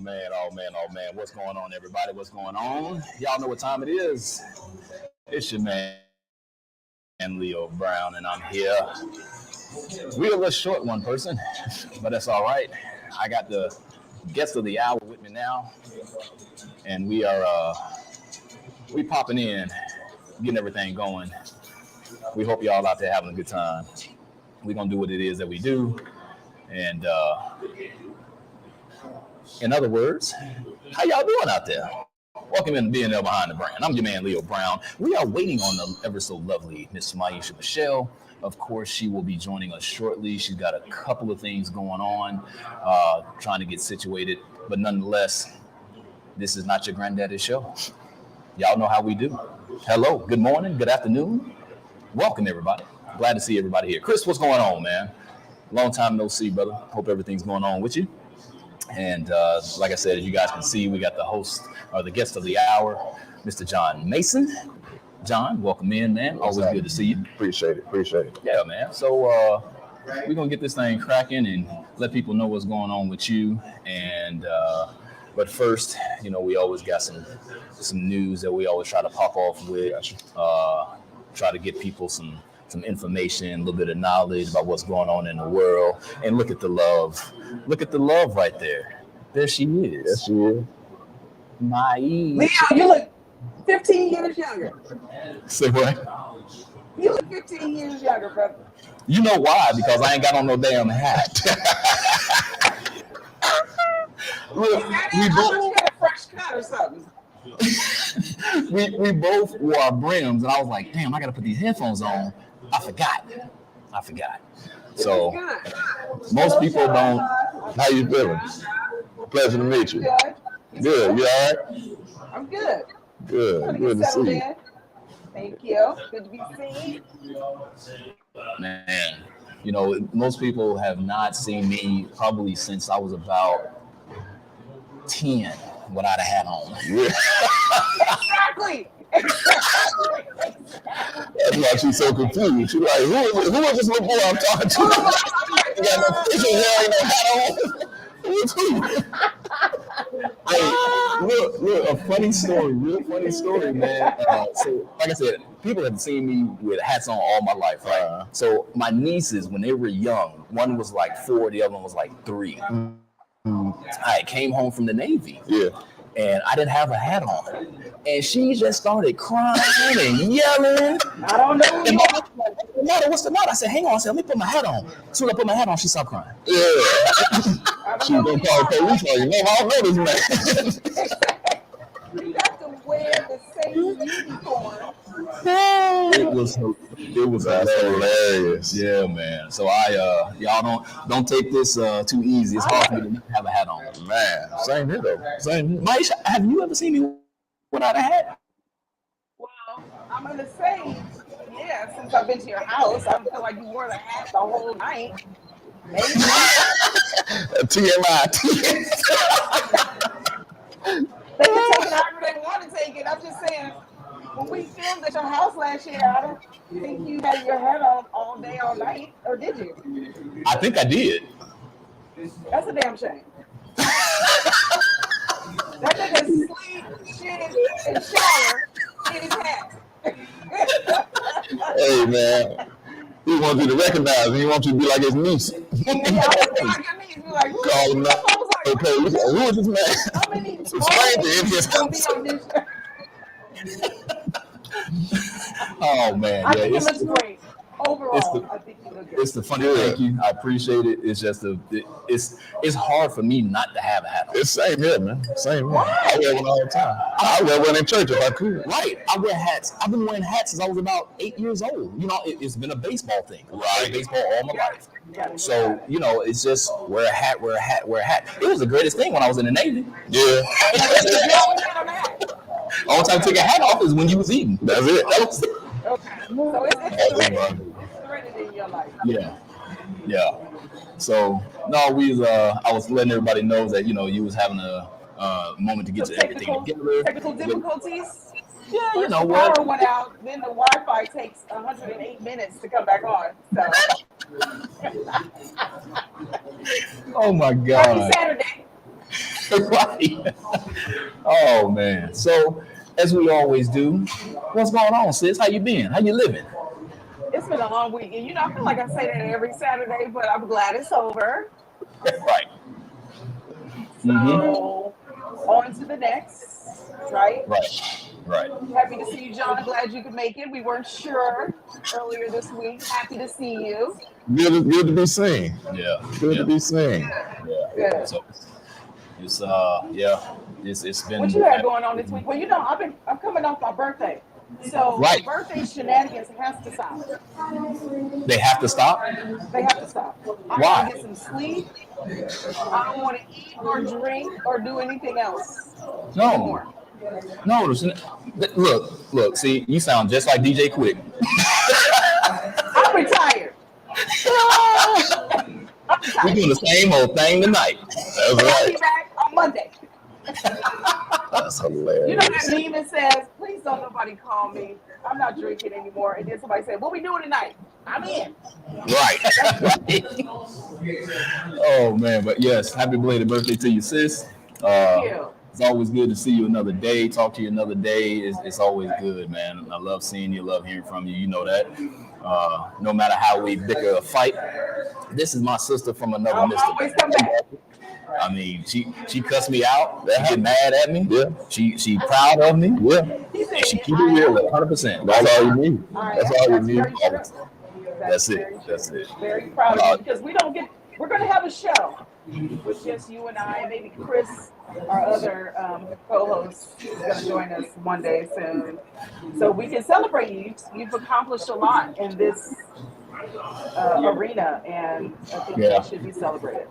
Oh man. What's going on, everybody? What's going on? Y'all know what time it is. It's your man, Leo Brown, and I'm here. We're a little short one person, but that's all right. I got the guest of the hour with me now, and we popping in, getting everything going. We hope y'all out there having a good time. We're gonna do what it is that we do, and in other words, how y'all doing out there? Welcome in to BNL Behind the Brand. I'm your man, Leo Brown. We are waiting on the ever so lovely Miss Maisha Michelle. Of course, she will be joining us shortly. She's got a couple of things going on, trying to get situated. But nonetheless, this is not your granddaddy's show. Y'all know how we do. Hello, good morning, good afternoon. Welcome, everybody. Glad to see everybody here. Chris, what's going on, man? Long time no see, brother. Hope everything's going on with you. And like I said, as you guys can see, we got the host or the guest of the hour, Mr. John Mason. John, welcome in, man. Always good to see you. Appreciate it. Yeah, man. So we're going to get this thing cracking and let people know what's going on with you. And but first, you know, we always got some news that we always try to pop off with. Try to get people some information, a little bit of knowledge about what's going on in the world. And look at the love. Look at the love right there. There she is. Yes, she is. Leo, you look 15 years younger. Say what? You look 15 years younger, brother. You know why? Because I ain't got on no damn hat. Look, we both got a fresh cut or something. we both wore our brims, and I was like, damn, I got to put these headphones on. I forgot. So most people don't. How you feeling? Pleasure to meet you. Good. You all right? I'm good. Good to see you. Thank you. Good to be seen. Man, you know, most people have not seen me probably since I was about 10 without a hat on. Yeah. Exactly. That's why she's so confused. She's like, who is this little boy I'm talking to? He got no facial hair, ain't no hat on. Who's who? Hey, look, a funny story, real funny story, man. So, like I said, people have seen me with hats on all my life, right? So my nieces, when they were young, one was like 4, the other one was like 3. Mm-hmm. I came home from the Navy. Yeah. And I didn't have a hat on. And she just started crying and yelling. I don't know. What's the matter? I said, hang on. I said, let me put my hat on. As soon as I put my hat on, she stopped crying. Yeah. She was going to call the police on you. No, I don't know this man. You got to wear the same uniform. It was hilarious. Yeah, man. So y'all don't take this too easy. It's hard for me to not have a hat on. Man, same here though. Same here. Maisha, have you ever seen me without a hat? Well, I'm gonna say, yeah. Since I've been to your house, I feel like you wore the hat the whole night. Maybe. TMI. They can take it however they want to take it. I'm just saying, when we filmed at your house last year, I don't think you had your hat on all day, all night, or did you? I think I did. That's a damn shame. That nigga sleep, shit, and shower in his hat. Hey, man. He wants you to recognize him. He wants you to be like his niece. Call him up. Okay, who is this man? Some stranger in his house. Oh man, I think it looks great. Overall, I think it looks great. It's the funny. Thank you. I appreciate it. It's just it's hard for me not to have a hat on. It's same here, man. Same here. I wear one all the time. I wear one in church if I could. Right. I wear hats. I've been wearing hats since I was about 8 years old. You know, it's been a baseball thing. Right. Baseball all my life. So, you know, it's just wear a hat. It was the greatest thing when I was in the Navy. Yeah. Only time to take a hat off is when you was eating. That's it. Okay. So it's threaded in your life. Yeah. So no, I was letting everybody know that, you know, you was having a moment to get to everything together. Technical difficulties. Yeah, you know what? what? Power went out, then the Wi-Fi takes 108 minutes to come back on. So. Oh my God. Happy Saturday. Right. Oh man. So as we always do, what's going on, sis? How you been? How you living? It's been a long week, and I feel like I say that every Saturday, but I'm glad it's over. Right. Mm-hmm. So on to the next, right? Right. Right. Happy to see you, John. Glad you could make it. We weren't sure earlier this week. Happy to see you. Good to be seen. Yeah. Good Yeah. to be seen. Yeah. Good. So it's yeah. It's been What you had going on this week? Well, I'm coming off my birthday. So right. birthday shenanigans has to stop. They have to stop? They have to stop. I Why? want to get some sleep. I don't want to eat or drink or do anything else No. anymore. No, look, see, you sound just like DJ Quick. I'm retired. We're doing the same old thing tonight. That's I'll be right. back on Monday. That's hilarious. You know that meme that says, please don't nobody call me. I'm not drinking anymore. And then somebody said, what we doing tonight? I'm in. Right. Oh man, but yes, happy belated birthday to you, sis. Thank you. It's always good to see you another day, talk to you another day. It's always good, man. I love seeing you, love hearing from you. You know that. No matter how we bicker or fight, this is my sister from another I'll mister. always come back. I mean, she cussed me out. She get mad at me. Yeah. She proud of me. Yeah. He said, And she keep it real 100%. That's all you need. That's all you need. very true. That's it. very true. That's it. Very proud of you because we're going to have a show with just you and I. Maybe Chris, our other co-host, is going to join us one day soon. So we can celebrate you. You've accomplished a lot in this arena, and I think that should be celebrated.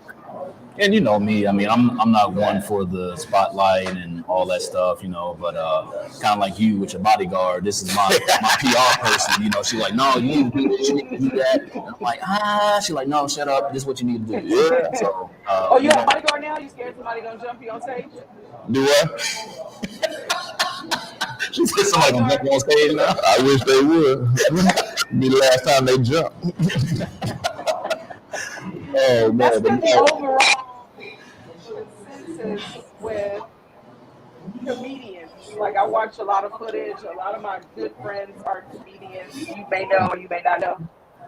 And you know me, I mean, I'm not one for the spotlight and all that stuff, you know, but kind of like you with your bodyguard, this is my PR person, you know. She's like, no, you need to do this, you need to do that. And I'm like, she's like, no, shut up, this is what you need to do. Yeah. So, you have a bodyguard now? You scared somebody gonna jump you on stage? Do what? She said somebody gonna jump on stage now. I wish they would. Be the last time they jump. Oh man, That's been the overall consensus with comedians. Like I watch a lot of footage. A lot of my good friends are comedians. You may know or you may not know,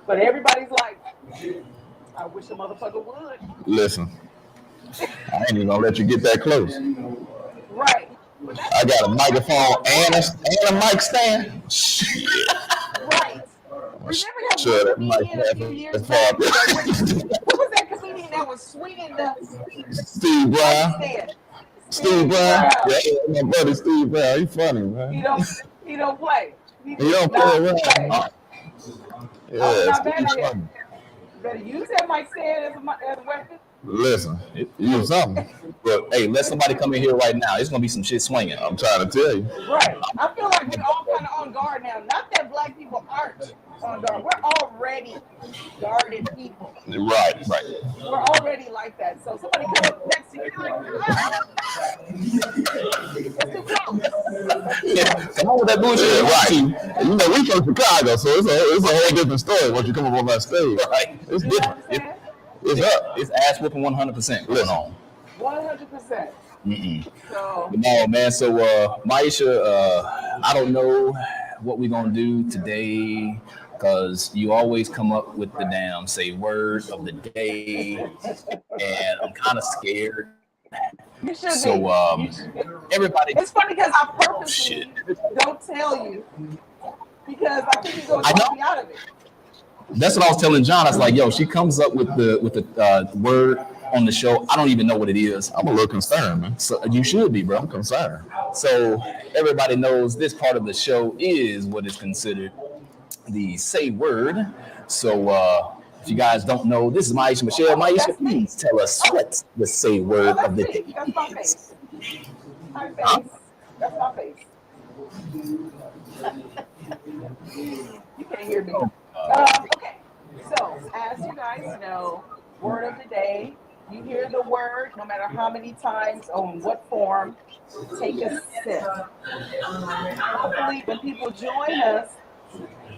but everybody's like, I wish a motherfucker would. Listen, I ain't even gonna let you get that close. Right. I got a microphone and a mic stand. Right. Remember that Sure, that one comedian a few years back? What was that comedian that was swinging the Steve Brown. stand? Steve Brown. Yeah, my buddy Steve Brown. He funny, man. He don't play. He don't play around. Yeah, not bad Steve's at it. funny. You better use that mic stand as a weapon. Listen, you something. But hey, let somebody come in here right now. It's gonna be some shit swinging. I'm trying to tell you. Right. I feel like we're all kind of on guard now. Not that black people aren't on guard. We're already guarded people. Right. We're already like that. So somebody comes up next to you, you're like, it's too close. Yeah, come on with that bullshit. Yeah, right. You know, we from Chicago, so it's a whole different story once you come up on that stage. Right. It's You know different. what I'm saying? It's up. It's ass whooping 100% going on. 100%. So But no, man. So, Maisha, I don't know what we're gonna do today because you always come up with the damn say word of the day, and I'm kind of scared. you should So, be. everybody. It's funny because I purposely don't tell you because I think you're going to talk me out of it. That's what I was telling John. I was like, yo, she comes up with the word on the show. I don't even know what it is. I'm a little concerned, man. So you should be, bro. I'm concerned. So everybody knows this part of the show is what is considered the say word. So if you guys don't know, this is Maisha Michelle. Maisha, please tell us what's the say word of the day. That's my face. My face. That's my face. You can't hear me. Okay. So, as you guys know, word of the day, you hear the word, no matter how many times or in what form, take a sip. Hopefully, when people join us,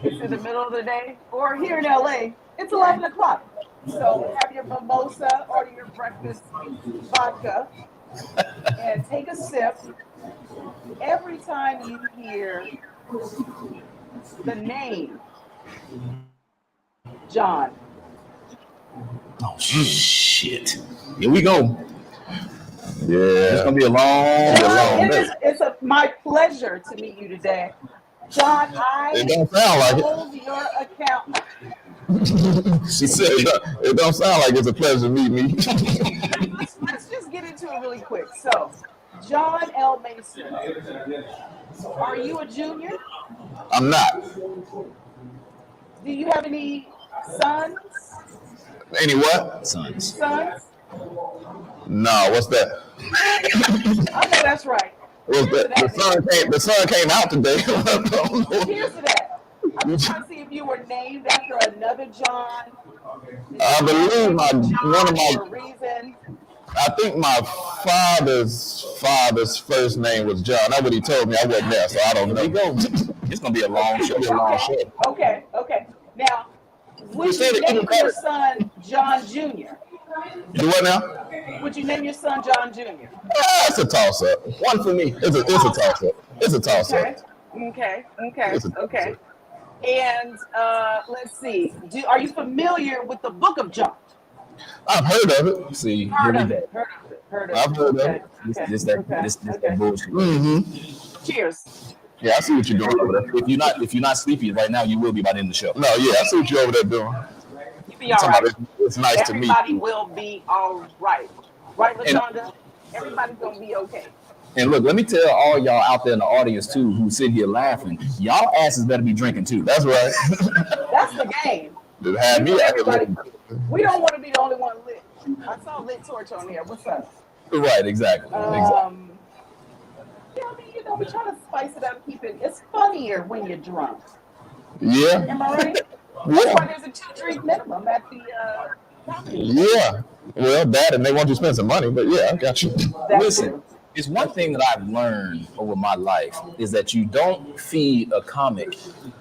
it's in the middle of the day, or here in LA, it's 11 o'clock. So, have your mimosa, order your breakfast vodka, and take a sip. Every time you hear the name John. Oh shit! Here we go. It's Yeah. gonna be a long day. It's my pleasure to meet you today. John, It I don't sound like it. hold your account. She said, It don't sound like it's a pleasure to meet me. Let's just get into it really quick. So, John L. Mason, are you a junior? I'm not. Do you have any sons? Any what? "Sons, Sons? No, what's that? I know that's right. What's Cheers to that? that. The sun came out today. Cheers to that. I'm just trying to see if you were named after another John. I believe one of For a my, reason. I think my father's first name was John. That's what he told me. I wasn't there, so I don't here we know. go. It's gonna be a long show. Okay. Now, would said you it, name your son John Jr.? Do what now? Would you name your son John Jr.? It's a toss up. One for me. It's a toss up. It's a toss up. Okay. It's a toss-up. And let's see. Are you familiar with the Book of John? I've heard of it. See, Heard here of we it. go. Heard of it. I've heard of it. This that bullshit. Mm-hmm. Cheers. Yeah, I see what you're doing over there. If you're not sleepy right now, you will be by the end of the show. No, yeah, I see what you're over there doing. You'll be all right. It's nice to meet Everybody you. will be all right. Right, LaShonda? Everybody's going to be okay. And look, let me tell all y'all out there in the audience too, who sit here laughing, y'all asses better be drinking too. That's right. That's the game. Just had me out here Everybody, looking. we don't want to be the only one lit. I saw lit torch on here. What's up? Right, exactly. Yeah, I mean, we try to spice it up, keep it. It's funnier when you're drunk. Yeah. Am I right? That's why there's a 2-drink minimum at the coffee. Yeah. Well, that and they want you to spend some money, but yeah, I got you. Listen, it's one thing that I've learned over my life is that you don't feed a comic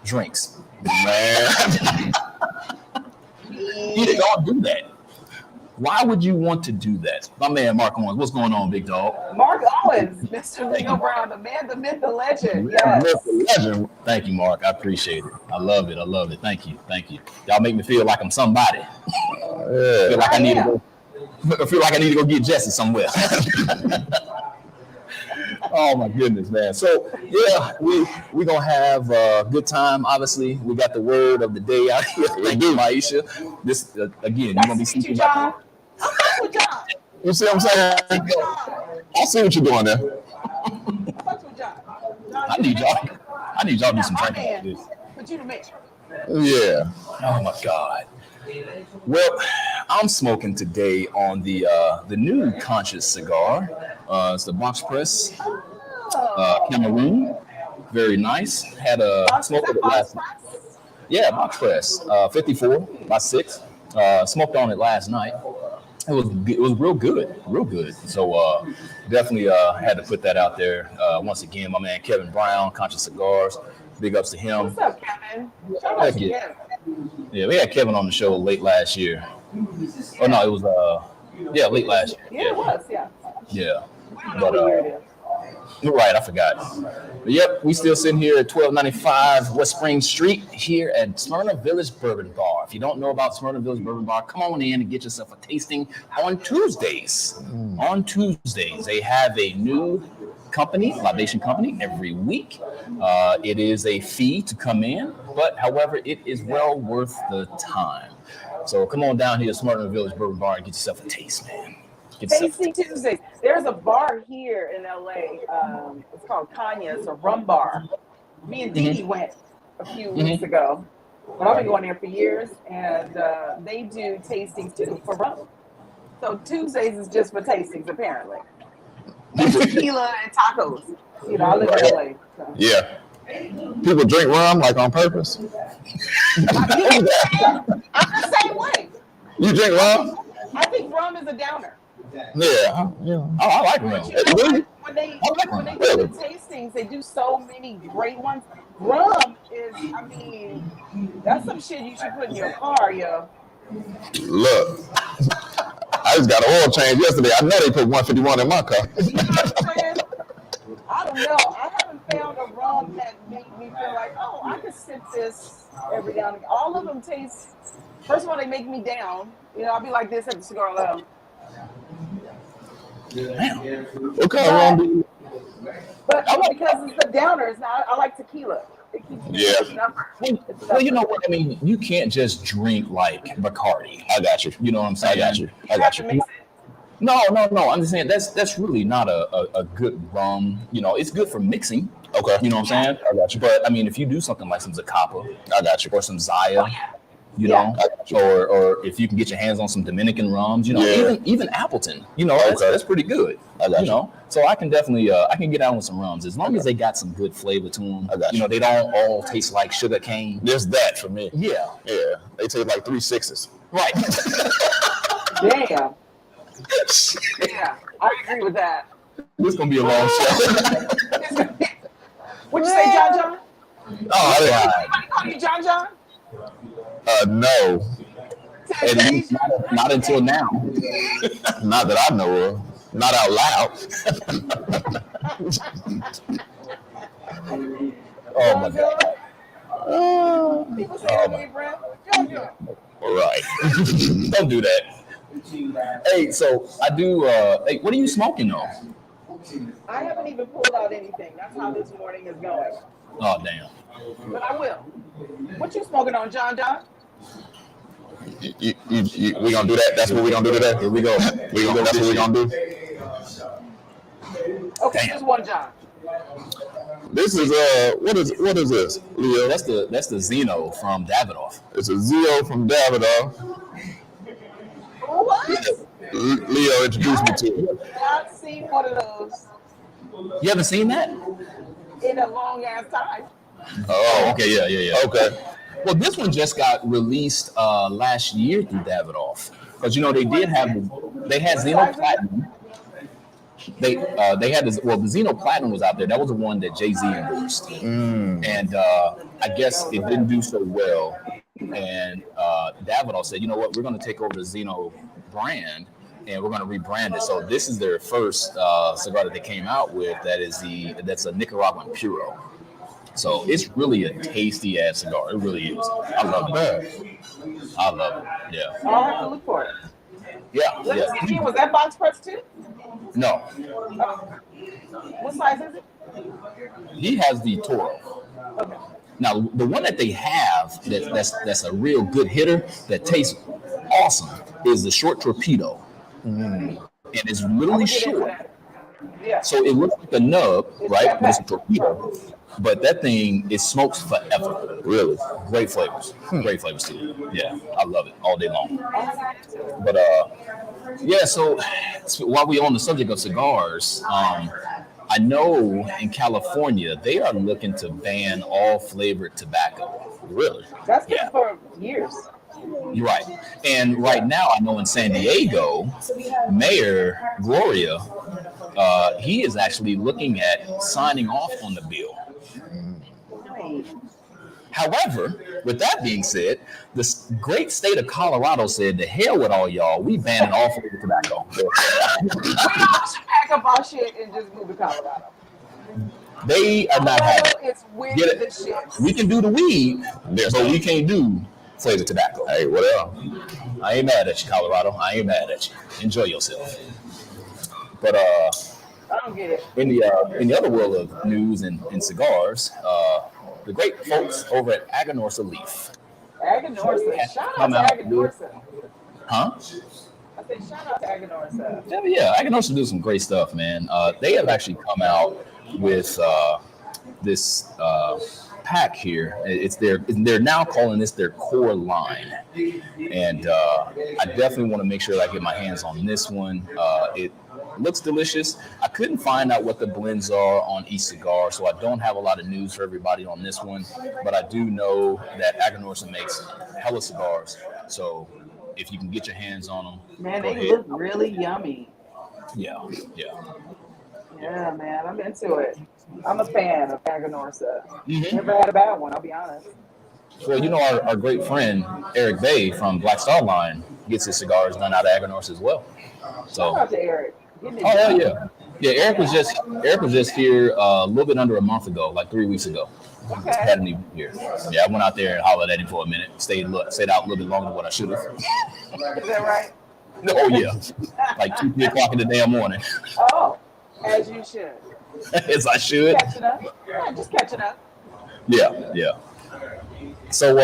drinks. Man. You don't do that. Why would you want to do that? My man Mark Owens, what's going on, big dog? Mark Owens, Mr. Leo Brown, the man, the myth, the legend. Yes. Legend. Thank you, Mark. I appreciate it. I love it. Thank you. Y'all make me feel like I'm somebody. I feel like I need to go get Jesse somewhere. Oh my goodness, man. So yeah, we gonna have a good time. Obviously, we got the word of the day out here. Thank you, Maisha. This again, you're gonna be speaking John. I'm fucking with John. You see what I'm saying? I see what you're doing there. I'm fucking with John. I need y'all to do some drinking after this. But you the man. Yeah. Oh my God. Well, I'm smoking today on the new Conscious cigar. It's the box press Cameroon. Very nice. Had a smoke of it last night. Yeah, box press. 54 by 6. Smoked on it last night. It was real good. So definitely had to put that out there. Once again, my man Kevin Brown, Conscious Cigars. Big ups to him. What's up, Kevin? Shout out to Kevin. Yeah, we had Kevin on the show late last year. Oh no, it was late last year. Yeah, it was, yeah. Yeah. I don't know what year it is. You're right, I forgot. But yep, we still sitting here at 1295 West Spring Street here at Smyrna Village Bourbon Bar. If you don't know about Smyrna Village Bourbon Bar, come on in and get yourself a tasting on Tuesdays. On Tuesdays, they have a new libation company every week. It is a fee to come in, but however, it is well worth the time. So come on down here to Smyrna Village Bourbon Bar and get yourself a taste, man. Tasting Tuesdays. There's a bar here in LA. It's called Kanya. It's a rum bar. Me and Dee Dee went a few weeks ago. But I've been going there for years, and they do tastings too for rum. So Tuesdays is just for tastings, apparently. And tequila and tacos. You know, I live in LA. So. Yeah. People drink rum like on purpose. I'm the same way. You drink rum? I think rum is a downer. Yeah. I like rum. Really? When they do the tastings, they do so many great ones. Rum is, I mean, that's some shit you should put in your car, yo. Look, I just got an oil change yesterday. I know they put 151 in my car. You know what I'm saying? I don't know. I haven't found a rum that made me feel like, oh, I could sip this every now and again. All of them taste. First of all, they make me down. You know, I'll be like this at the cigar lounge. What kind of rum do you? But because it's the downer, it's not. I like tequila. It keeps me Well, you know what I mean. You can't just drink like Bacardi. I got you. You know what I'm saying? I got you. No. I'm just saying that's really not a good rum. You know, it's good for mixing. Okay. You know what I'm saying? I got you. But I mean, if you do something like some Zacapa, I got you. or some Zaya, you know, or if you can get your hands on some Dominican rums, you know, even Appleton, you know, that's pretty good. I got you know, so I can definitely I can get out with some rums as long as they got some good flavor to them. I got you know, they don't all taste like sugar cane. There's that for me. Yeah, they taste like 3 6s. Right. Damn. Yeah, I agree with that. This is gonna be a long show. What'd you say, John? Oh, Anybody call you John? No. At least not until now. Not that I know of. Not out loud. Oh my God. People say my name, John. All right. Don't do that. Hey, so I do. Hey, what are you smoking though? I haven't even pulled out anything. That's how this morning is going. Oh damn. But I will. What you smoking on, John? We gonna do that? That's what we gonna do today? Here we go. That's what we gonna do. Okay, just one, John. This is what is this, Leo? That's the Zeno from Davidoff. It's a Zio from Davidoff. What? Leo introduced me to it. I've seen one of those You haven't seen that? in a long ass time. Oh, okay, yeah. Okay. Well, this one just got released last year through Davidoff because you know they had Zeno Platinum. They had this. Well, the Zeno Platinum was out there. That was the one that Jay-Z endorsed, and I guess it didn't do so well. And Davidoff said, you know what, we're going to take over the Zeno brand and we're going to rebrand it. So this is their first cigar that they came out with. That's a Nicaraguan Puro. So it's really a tasty ass cigar. It really is. I love it. I love it. Yeah. I'll have to look for it. Yeah. Let me see again. Was that box press too? No. What size is it? He has the Toro. Okay. Now the one that they have that's a real good hitter that tastes awesome is the short Torpedo. And it's literally short. Yeah. So it looks like a nub, right? But it's a Torpedo. But that thing, it smokes forever. Really. Great flavors. Great flavors too. Yeah. I love it all day long. But yeah, so while we're on the subject of cigars, I know in California they are looking to ban all flavored tobacco. Really? That's been for years. You're right. And right now, I know in San Diego, Mayor Gloria, he is actually looking at signing off on the bill. However, with that being said, the great state of Colorado said, "The hell with all y'all, we banning all flavored tobacco." We all should pack up our shit and just move to Colorado. They are not having It's weird as shit. We can do the weed, but we can't do flavored tobacco. Hey, whatever. I ain't mad at you, Colorado. I ain't mad at you. Enjoy yourself. But I don't get it. in the other world of news and cigars, the great folks over at Aganorsa Leaf. Aganorsa. Shout out to Aganorsa. Huh? I said shout out to Aganorsa. Yeah, Aganorsa do some great stuff, man. They have actually come out with this pack here. They're now calling this their core line, and I definitely want to make sure that I get my hands on this one. It looks delicious. I couldn't find out what the blends are on each cigar, so I don't have a lot of news for everybody on this one, but I do know that Aganorsa makes hella cigars, so if you can get your hands on them, man, they look really yummy. Yeah, man, I'm into it. I'm a fan of Aganorsa. Never had a bad one, I'll be honest. Well, you know, our great friend Eric Bay from Black Star Line gets his cigars done out of Aganorsa as well. Shout So, out to Eric. Getting it oh hell done. yeah, yeah. Eric was just here a little bit under a month ago, like 3 weeks ago. Okay. Had me here. Yeah, I went out there and hollered at him for a minute. Stayed out a little bit longer than what I should have. Is that right? Oh yeah, like 2, 3 o'clock in the damn morning, Oh, as you should. as I should. Catching up. Yeah, just catching up. Yeah, yeah. So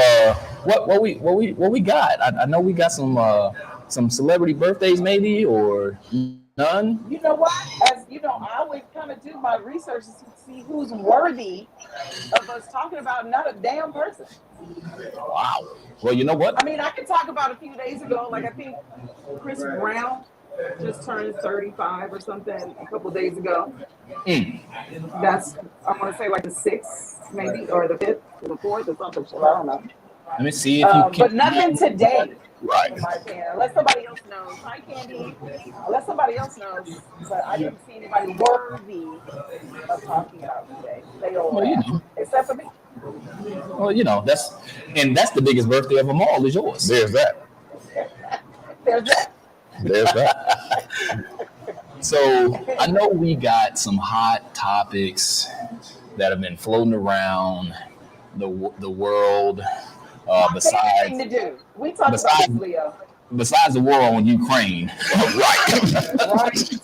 what we got? I know we got some celebrity birthdays maybe or none. You know what? As you know, I always kind of do my research to see who's worthy of us talking about not a damn person. Wow. Well, you know what? I mean, I could talk about a few days ago, like I think Chris Brown just turned 35 or something a couple days ago. Mm. That's, I want to say like the 6th, maybe, or the 5th, or the 4th, or something. So I don't know. Let me see if you can. But nothing today, Right. in my opinion, unless somebody else knows. Hi, Candy. Unless somebody else knows, but I didn't see anybody worthy of talking about today. They all Well, you have, know. except for me. Well, you know that's the biggest birthday of them all is yours. There's that. There's that. There's that. So I know we got some hot topics that have been floating around the world. Favorite thing to do. We talk about this, Leo. Besides the war on Ukraine, right? Right.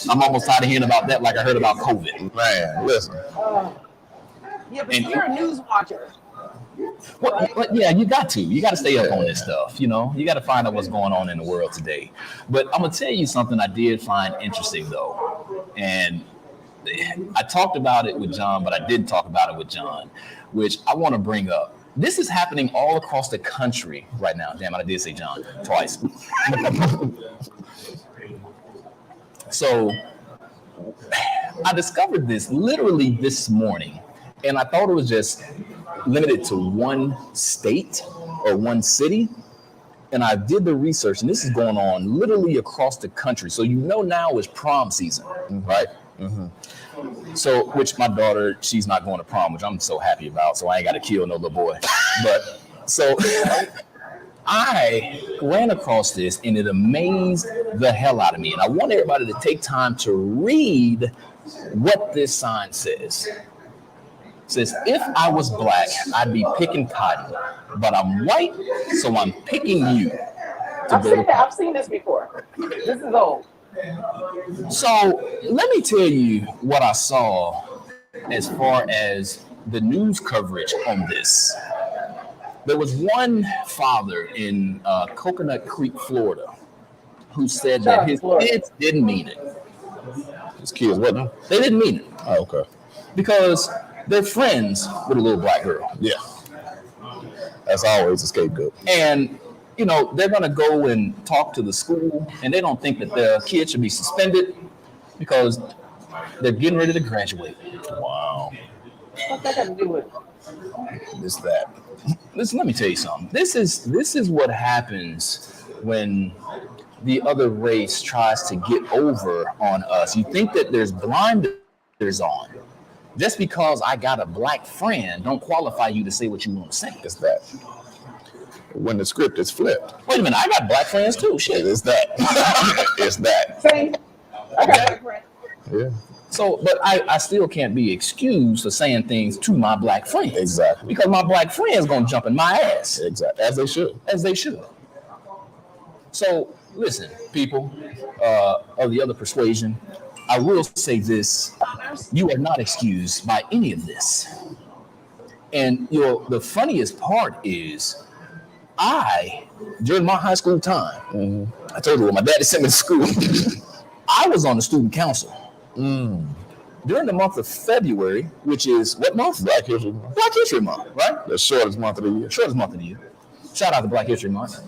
I'm almost tired of hearing about that, like I heard about COVID. Man, listen. Yeah, but And- you're a news watcher. Well, yeah, you got to stay up on this stuff. You know, you got to find out what's going on in the world today. But I'm gonna tell you something I did find interesting though, and I talked about it with John, but I didn't talk about it with John, which I want to bring up. This is happening all across the country right now. Damn it, I did say John twice. So I discovered this literally this morning, and I thought it was just limited to one state or one city. And I did the research, and this is going on literally across the country. So you know now is prom season, right? Mm-hmm. So, which my daughter, she's not going to prom, which I'm so happy about. So I ain't got to kill no little boy. But so I ran across this, and it amazed the hell out of me. And I want everybody to take time to read what this sign says. It says, if I was black, I'd be picking cotton, but I'm white, so I'm picking you. I've seen this before. This is old. So let me tell you what I saw as far as the news coverage on this. There was one father in Coconut Creek, Florida, who said that his kids didn't mean it. His kids, what now? They didn't mean it. Oh, okay. Because they're friends with a little black girl. Yeah. That's always a scapegoat. And, you know, they're going to go and talk to the school, and they don't think that their kid should be suspended because they're getting ready to graduate. Wow. What's that got to do with it? This, that. Listen, let me tell you something. This is what happens when the other race tries to get over on us. You think that there's blinders on. Just because I got a black friend don't qualify you to say what you want to say. It's that. When the script is flipped. Wait a minute, I got black friends too. Shit. It's that. It's that. Same. I got a friend. Yeah. So, but I still can't be excused for saying things to my black friends. Exactly. Because my black friends gonna jump in my ass. Exactly. As they should. As they should. So, listen, people of the other persuasion, I will say this: you are not excused by any of this. And the funniest part is, during my high school time, I told you when my daddy sent me to school, I was on the student council. During the month of February, which is what month? Black History Month. Black History Month, right? The shortest month of the year. Shortest month of the year. Shout out to Black History Month.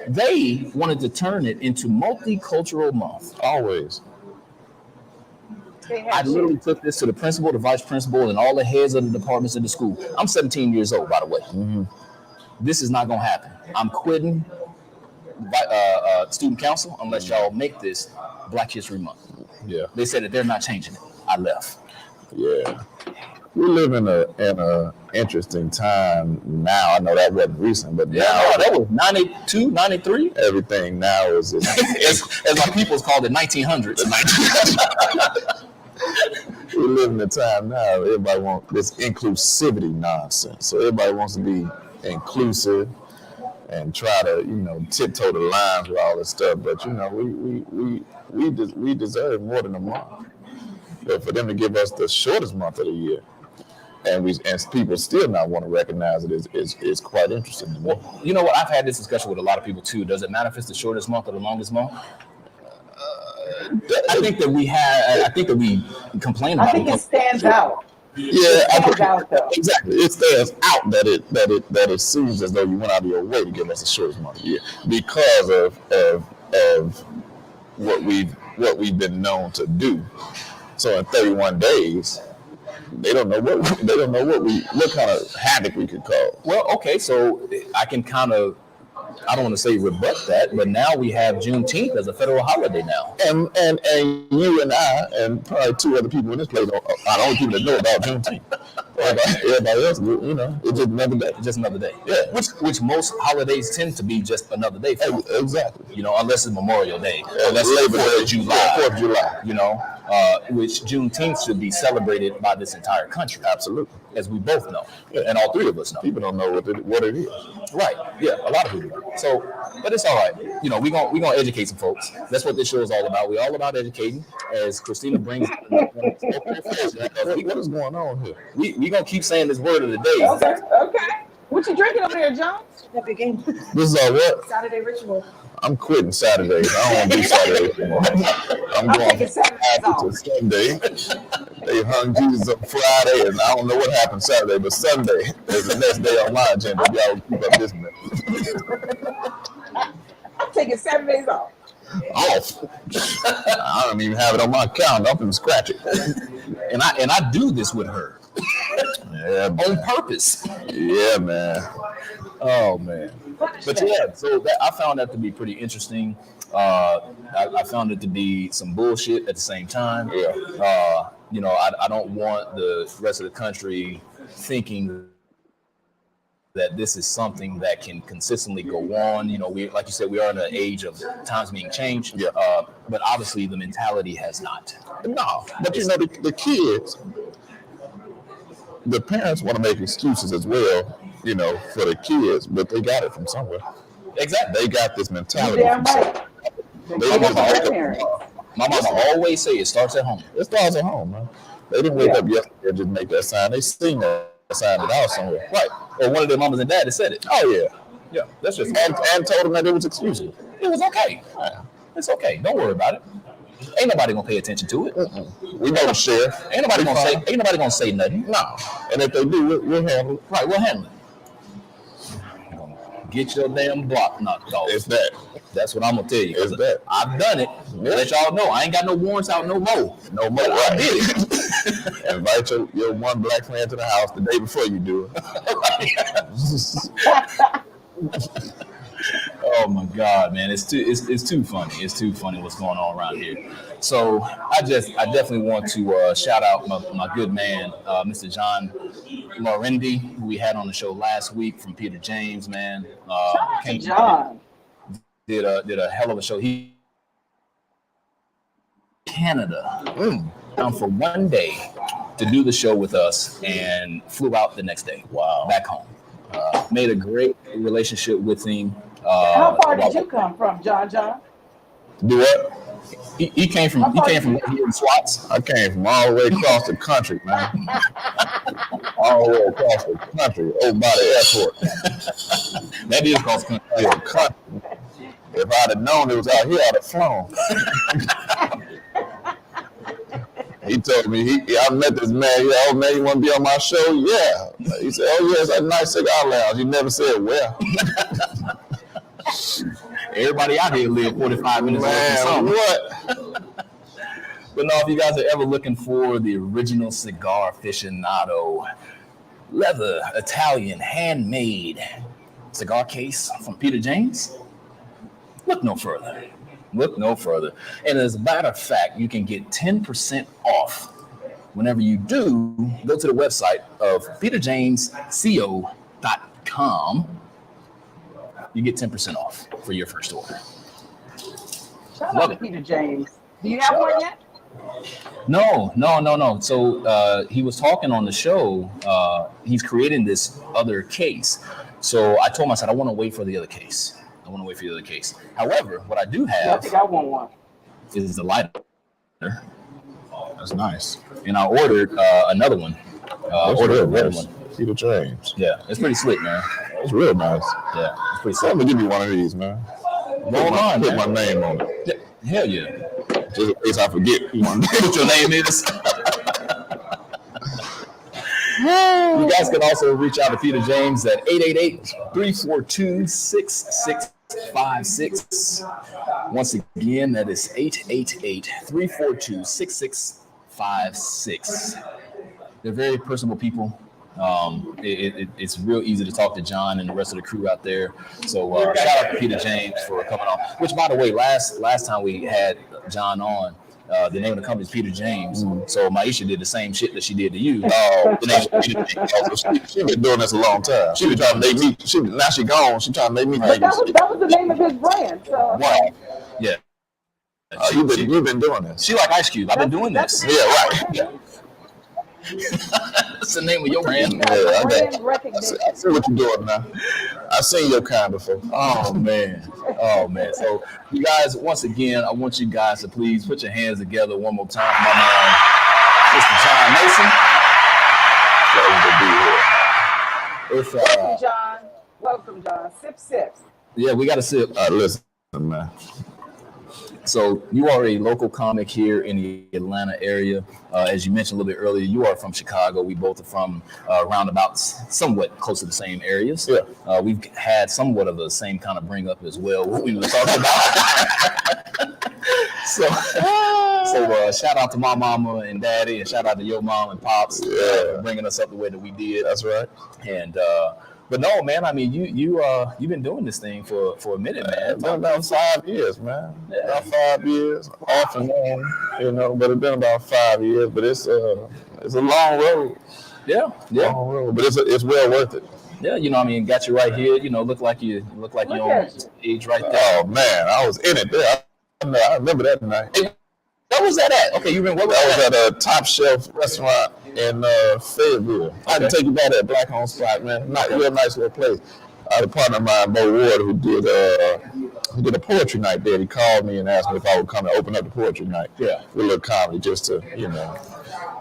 They wanted to turn it into Multicultural Month. Always. I literally took this to the principal, the vice principal, and all the heads of the departments in the school. I'm 17 years old, by the way. This is not going to happen. I'm quitting student council unless y'all make this Black History Month. Yeah. They said that they're not changing it. I left. Yeah. we live in a interesting time now. I know that wasn't recent, but now that was 92, 93. Everything now is as my people's called it, 1900s. We live in a time now. Everybody wants this inclusivity nonsense. So everybody wants to be inclusive and try to tiptoe the lines with all this stuff. But we deserve more than a month. But for them to give us the shortest month of the year, and people still not want to recognize it is quite interesting to me. Well, you know what? I've had this discussion with a lot of people too. Does it matter if it's the shortest month or the longest month? I think that we complain about it. I think it stands out. Yeah, exactly. It stands out that it seems as though you went out of your way to give us the shortest month of the year because of what we've been known to do. So in 31 days, they don't know what kind of havoc we could cause. Well, okay, so I can kind of, I don't want to say rebut that, but now we have Juneteenth as a federal holiday now. And you and I and probably two other people in this place are the only people that know about Juneteenth. Everybody else, it's just another day. Just another day. Yeah. Which most holidays tend to be just another day. Exactly. Unless it's Memorial Day. Unless it's Labor Day, July. 4th of July. Which Juneteenth should be celebrated by this entire country. Absolutely. As we both know. And all three of us know. People don't know what it is. Right. Yeah, a lot of people do. So, but it's all right. We're gonna educate some folks. That's what this show is all about. We're all about educating. As Christina brings what is going on here? We gonna keep saying this word of the day. Okay. What you drinking over there, John? This is our what? Saturday ritual. I'm quitting Saturdays. I don't want to do Saturdays anymore. I'm going to Sunday. They hung Jesus up Friday, and I don't know what happened Saturday, but Sunday is the next day on my agenda. Y'all keep up this minute. I'm taking 7 days off. Off? I don't even have it on my calendar. I'm going to scratch it. And I do this with her. Yeah, on purpose. Yeah, man. Oh, man. But yeah, so I found that to be pretty interesting. I found it to be some bullshit at the same time. Yeah. I don't want the rest of the country thinking that this is something that can consistently go on. We, like you said, we are in an age of times being changed. Yeah. But obviously the mentality has not. No, but the kids, the parents want to make excuses as well, for the kids, but they got it from somewhere. Exactly. They got this mentality. Damn right. My mama always say it starts at home. It starts at home, man. They didn't wake up yesterday and just make that sign. They seen that sign it out somewhere. Right. Or one of their mamas and daddies said it. Oh, yeah. Yeah. That's just and told them that it was excuses. It was okay. Yeah. It's okay. Don't worry about it. Ain't nobody gonna pay attention to it. We know the sheriff. Ain't nobody gonna say nothing. No. And if they do, we'll handle it. Right, we'll handle it. Get your damn block knocked off. It's that. That's what I'm gonna tell you. It's that. I've done it. Yeah. Let y'all know. I ain't got no warrants out no more. No more. Right. I did it. Invite your one black friend to the house the day before you do it. Oh my God, man! It's too funny. It's too funny what's going on around here. So I definitely want to shout out my good man, Mr. John Laurendi, who we had on the show last week from Peter James. Man, John did a hell of a show. He Canada down for one day to do the show with us and flew out the next day. Wow, back home. Made a great relationship with him. How far did you come from, John? Do what? He came from here in Swats. I came from all the way across the country, man. All the way across the country, over by the airport. That is across the country. If I'd have known it was out here, I'd have flown. He told me, I met this man. He said, "Oh man, you want to be on my show?" Yeah. He said, "Oh yeah, it's a nice cigar lounge." He never said where. Everybody out here live 45 minutes away from something. What? But no, if you guys are ever looking for the original cigar aficionado, leather, Italian, handmade cigar case from Peter James, look no further. Look no further. And as a matter of fact, you can get 10% off whenever you do, go to the website of peterjamesco.com. You get 10% off for your first order. Shout out to Peter James. Do you have one yet? No. So he was talking on the show. He's creating this other case. So I told him, I said, I want to wait for the other case. However, what I do have I think I want one. is the lighter. That's nice. And I ordered another one. Ordered a red one. Peter James. Yeah, it's pretty slick, man. That's real nice. Yeah, it's pretty I'm slick. gonna give you one of these, man. Put my name on it. Yeah, hell yeah. Just in case I forget What your name is. You guys can also reach out to Peter James at 888-342-6656. Once again, that is 888-342-6656. They're very personable people. It's real easy to talk to John and the rest of the crew out there. So shout out to Peter James for coming on. Which, by the way, last time we had John on, the name of the company is Peter James. So Maisha did the same shit that she did to you. The name is Peter James. She been doing this a long time. She been trying to make me. Now she gone. She trying to make me. But that was the name of his brand. So Wow. Yeah. You've been doing this. She like Ice Cube. I've been doing this. Yeah, right. That's the name of your brand. Yeah, I brand recognition. see what you're doing now. I've seen your kind before. Oh man. So you guys, once again, I want you guys to please put your hands together one more time for my man, Mr. John Mason. Welcome, John. Welcome, John. Sip. Yeah, we got to sip. Listen, man. So you are a local comic here in the Atlanta area. As you mentioned a little bit earlier, you are from Chicago. We both are from roundabouts, somewhat close to the same areas. Yeah. We've had somewhat of the same kind of bring up as well, what we were talking about. So shout out to my mama and daddy, and shout out to your mom and pops for bringing us up the way that we did. That's right. And but no, man, I mean, you've been doing this thing for a minute, man. It's been about 5 years, man. About 5 years, off and on, but it's been about 5 years. But it's a long road. Yeah. Long road, but it's well worth it. Yeah, I mean, got you right here. Look like you're on stage right there. Oh man, I was in it there. I remember that night. Hey, where was that at? Okay, you remember that was at a top shelf restaurant in Fayetteville. I can take you back to that black home spot, man. Real nice little place. I had a partner of mine, Bo Ward, who did a poetry night there. He called me and asked me if I would come and open up the poetry night. Yeah, with a little comedy just to,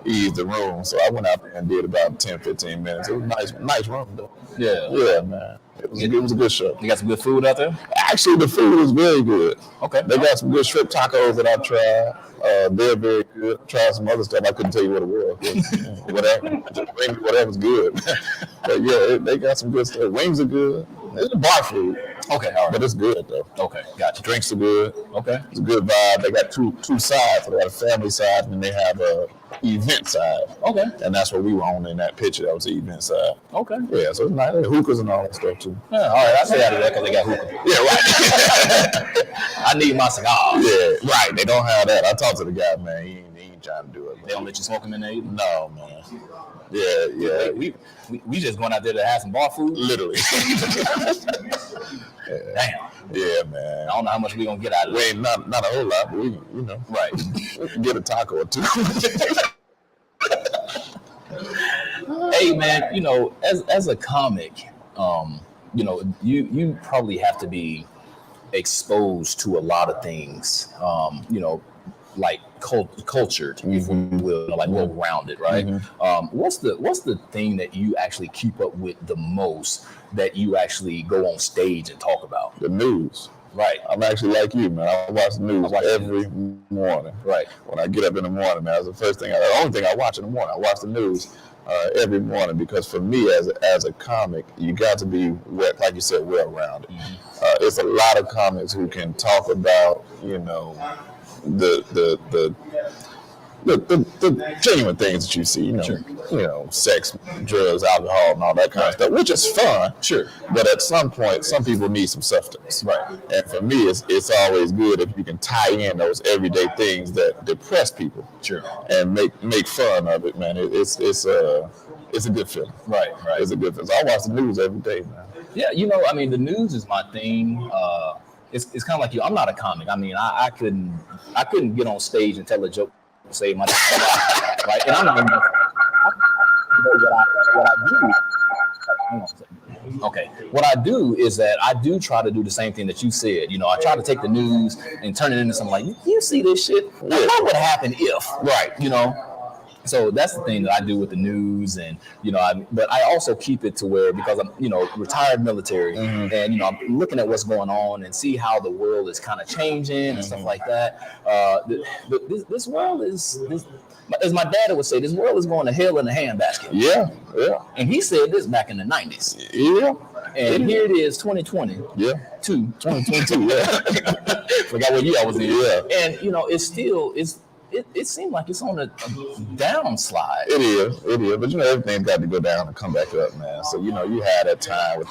ease the room. So I went out there and did about 10, 15 minutes. It was nice room though. Yeah, man. It was a good show. You got some good food out there? Actually, the food was very good. Okay. They got some good shrimp tacos that I tried. They're very good. I tried some other stuff. I couldn't tell you what it was. Whatever. Just bring me whatever's good. But yeah, they got some good stuff. Wings are good. It's bar food. Okay, all right. But it's good though. Okay, gotcha. Drinks are good. Okay. It's a good vibe. They got two sides. They got a family side and then they have a event side. Okay. And that's what we were on in that picture. That was the event side. Okay. Yeah, so it's nice. Hookahs and all that stuff too. Yeah, all right. I stay out of that because they got hookah. Yeah, right. I need my cigars. Yeah, right. They don't have that. I talked to the guy, man. He ain't trying to do it. Man. They don't let you smoke them in there either? No, man. Yeah. We just going out there to have some bar food? Literally. Damn. Yeah, man. I don't know how much we gonna get out of it. Wait, not a whole lot, but we, Right. we can get a taco or two. Hey, man, as a comic, you probably have to be exposed to a lot of things, like cultured, if we will, like well-rounded, right? Mm-hmm. What's the thing that you actually keep up with the most that you actually go on stage and talk about? The news. Right. I'm actually like you, man. I watch the news every morning. Right. When I get up in the morning, man, that's the first thing, the only thing I watch in the morning. I watch the news every morning because for me, as a comic, you got to be, like you said, well-rounded. Mm-hmm. It's a lot of comics who can talk about, the the genuine things that you see, sex, drugs, alcohol, and all that kind of stuff, which is fun. Sure. But at some point, some people need some substance. Right. And for me, it's always good if you can tie in those everyday things that depress people. Sure. And make fun of it, man. It's a good feeling. Right. It's a good feeling. So I watch the news every day, man. Yeah, the news is my thing. It's kind of like you. I'm not a comic. I couldn't get on stage and tell a joke to save my life, right? And I'm not even. What I do. Hang on a second. Okay, what I do is that I do try to do the same thing that you said. I try to take the news and turn it into something like, you see this shit? What would happen if? Right. So that's the thing that I do with the news, and but I also keep it to where, because I'm retired military, and I'm looking at what's going on and see how the world is kind of changing and stuff like that. This world is, as my dad would say, this world is going to hell in a handbasket. Yeah. And he said this back in the 90s. Yeah. And here it is, 2020. Yeah. 2022. Yeah. Forgot what year I was in. Yeah. And it's still It seemed like it's on a downslide. It is. But everything's got to go down and come back up, man. So you had that time where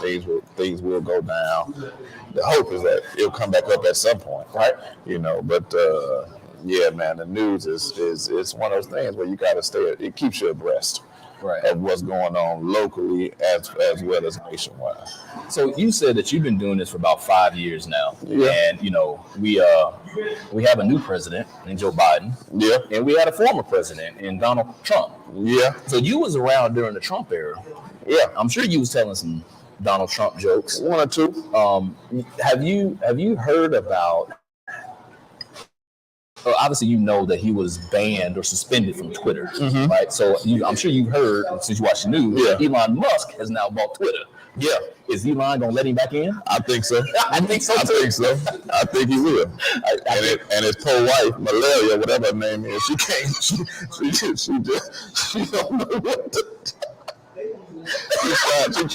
things will go down. The hope is that it'll come back up at some point, right? But yeah, man, the news is one of those things where you got to stay. It keeps you abreast. Right. Of what's going on locally as well as nationwide. So you said that you've been doing this for about 5 years now. Yeah. And we have a new president in Joe Biden. Yeah. And we had a former president in Donald Trump. Yeah. So you was around during the Trump era. Yeah. I'm sure you was telling some Donald Trump jokes. One or two. Have you heard about? Well, obviously, that he was banned or suspended from Twitter, right? So I'm sure you've heard, since you watch the news, Elon Musk has now bought Twitter. Yeah. Is Elon going to let him back in? I think so. I think so, too. I think he will. And his poor wife, Malaria, whatever her name is, she don't know what to do.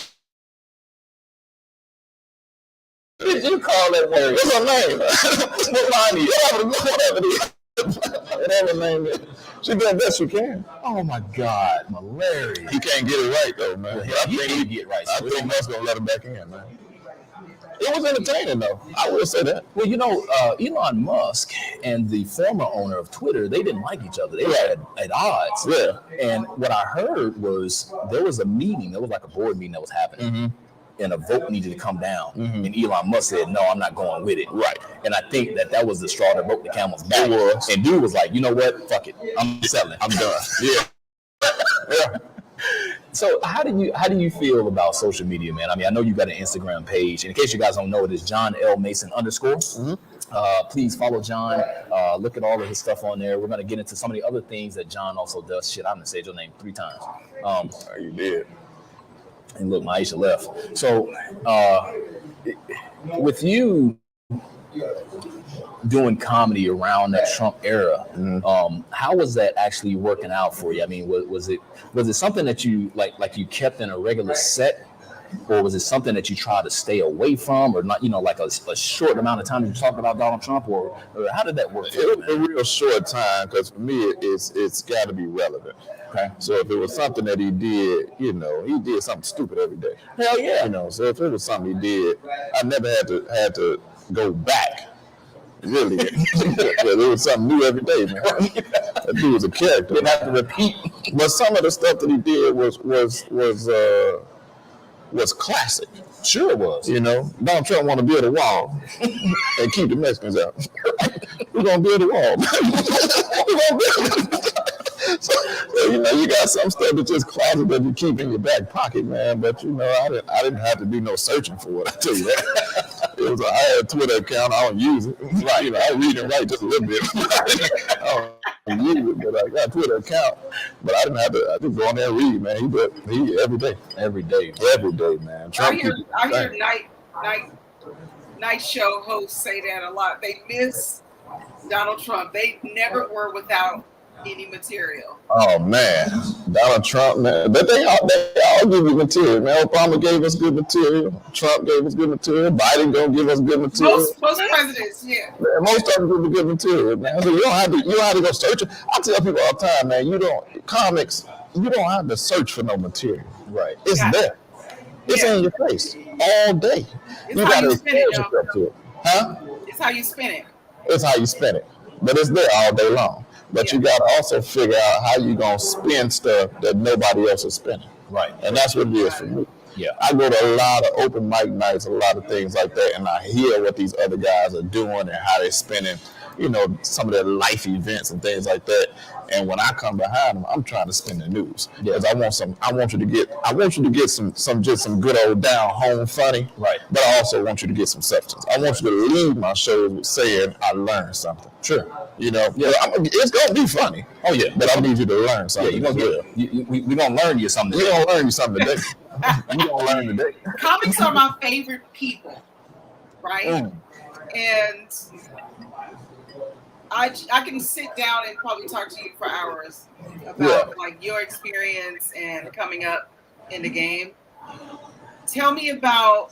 Did you call that word? What's her name? Whatever her name is. She does the best she can. Oh my God, malaria. He can't get it right though, man. He can't get it right. I think Musk's gonna let him back in, man. It was entertaining though. I will say that. Well, Elon Musk and the former owner of Twitter, they didn't like each other. They were at odds. Yeah. And what I heard was there was a meeting. There was like a board meeting that was happening. And a vote needed to come down. And Elon Musk said, no, I'm not going with it. Right. And I think that was the straw that broke the camel's back. It was. And dude was like, you know what? Fuck it. I'm selling. I'm done. Yeah. So how do you feel about social media, man? I know you got an Instagram page. And in case you guys don't know, it is John L. Mason _. Please follow John. Look at all of his stuff on there. We're going to get into some of the other things that John also does. Shit, I'm going to say your name 3 times. You did. And look, Maisha left. So with you doing comedy around that Trump era, how was that actually working out for you? Was it something that you like you kept in a regular set, or was it something that you tried to stay away from, or not? Like a short amount of time that you talked about Donald Trump, or how did that work? It was a real short time, because for me it's got to be relevant. Okay. So if it was something that he did, he did something stupid every day. Hell yeah. So if it was something he did, I never had to go back. Really, it was something new every day, man. That dude was a character. Didn't have to repeat. But some of the stuff that he did was classic. Sure it was. Donald Trump want to build a wall and keep the Mexicans out. We're gonna build a wall. We're gonna build it. So, you got some stuff that's just closet that you keep in your back pocket, man. But I didn't have to do no searching for it. I tell you that. I had a Twitter account. I don't use it. Right. I read and write just a little bit. I don't use it, but I got a Twitter account. But I didn't have to. I just go on there and read, man. He every day, man. Trump I hear night show hosts say that a lot. They miss Donald Trump. They never were without any material? Oh man, Donald Trump, man. But they all give you material, man. Obama gave us good material. Trump gave us good material. Biden gonna give us good material. Most presidents, yeah. Man, most of them give you good material, man. So you don't have to go search it. I tell people all the time, man. You don't have to search for no material. Right. It's there. It's in your face all day. It's you how gotta you spin it, yourself to it. Huh? It's how you spin it. It's how you spin it. But it's there all day long. But you got to also figure out how you going to spin stuff that nobody else is spinning. Right. And that's what it is for me. Yeah. I go to a lot of open mic nights, a lot of things like that, and I hear what these other guys are doing and how they're spinning, some of their life events and things like that. And when I come behind them, I'm trying to spin the news because I want you to get some good old down home funny. Right. But I also want you to get some substance. I want you to leave my shows with saying I learned something. Sure. It's gonna be funny. Oh yeah. But I need you to learn something. Yeah, we're gonna learn you something. We're gonna learn you something today. You're gonna learn today. Comics are my favorite people, right? And I can sit down and probably talk to you for hours about like your experience and coming up in the game. Tell me about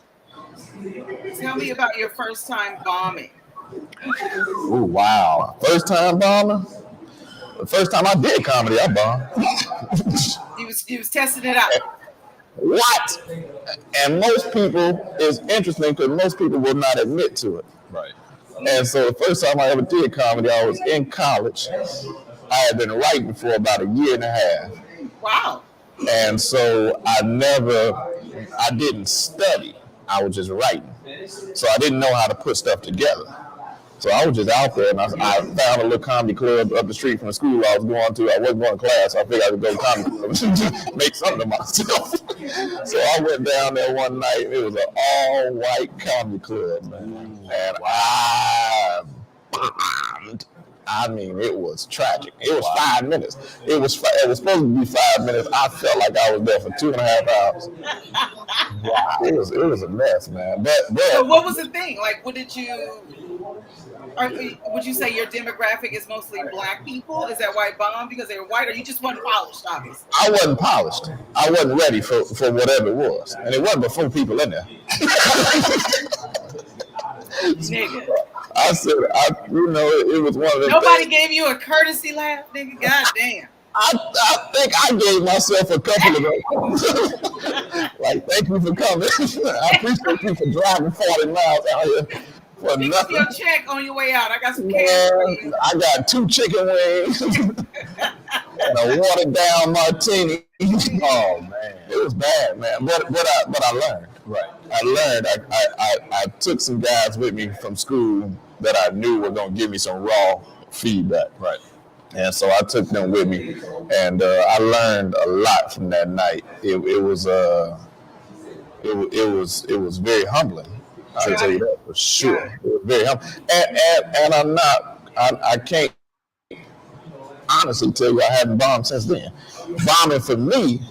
your first time bombing. Oh wow! First time bombing. The first time I did comedy, I bombed. You was testing it out. What? And most people, it's interesting because most people will not admit to it. Right. And so the first time I ever did comedy, I was in college. I had been writing for about a year and a half. Wow. And so I didn't study. I was just writing. So I didn't know how to put stuff together. So I was just out there, and I found a little comedy club up the street from the school I was going to. I wasn't going to class, so I figured I could go to comedy club and make something of myself. So I went down there one night, and it was an all-white comedy club, man. And I bombed. I mean, it was tragic. It was 5 minutes. It was supposed to be 5 minutes. I felt like I was there for 2.5 hours. Wow. It was a mess, man. But so what was the thing? Like, would you say your demographic is mostly black people? Is that why bomb? Because they were white, or you just wasn't polished, obviously? I wasn't polished. I wasn't ready for whatever it was. And it wasn't but 4 people in there. Nigga. I said, it was one of the Nobody things. gave you a courtesy laugh, nigga? God damn. I think I gave myself a couple of those. Like, thank you for coming. I appreciate you for driving 40 miles out here for Pick up nothing. your check on your way out. I got some cash for you. I got 2 chicken wings and a watered down martini. Oh man, it was bad, man. But I learned. Right. I learned. I took some guys with me from school that I knew were gonna give me some raw feedback. Right. And so I took them with me, and I learned a lot from that night. It was very humbling. I'll tell you that for sure. It was very humbling. And I can't honestly tell you I haven't bombed since then. Bombing for me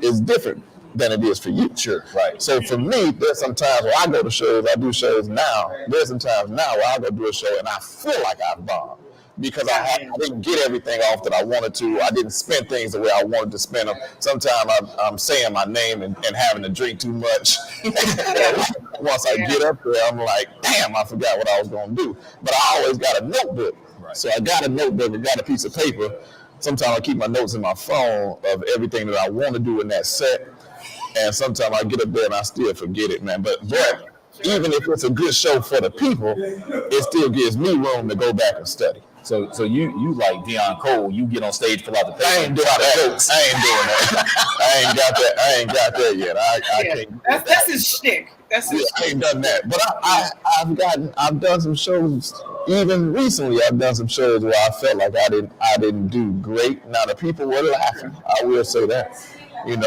is different than it is for you. Sure, right. So for me, there's some times where I go to shows, I do shows now. There's some times now where I go do a show and I feel like I've bombed because I didn't get everything off that I wanted to. I didn't spend things the way I wanted to spend them. Sometimes I'm saying my name and having to drink too much. Once I get up there, I'm like, damn, I forgot what I was going to do. But I always got a notebook. Right. So I got a notebook, I got a piece of paper. Sometimes I keep my notes in my phone of everything that I want to do in that set. And sometimes I get up there and I still forget it, man. But even if it's a good show for the people, it still gives me room to go back and study. So you like Deion Cole, you get on stage, pull out the paper. I ain't doing that. I ain't got that yet. I can't. That's his shtick. That's his I ain't done that. But I've done some shows. Even recently, I've done some shows where I felt like I didn't do great. Now the people were laughing. I will say that.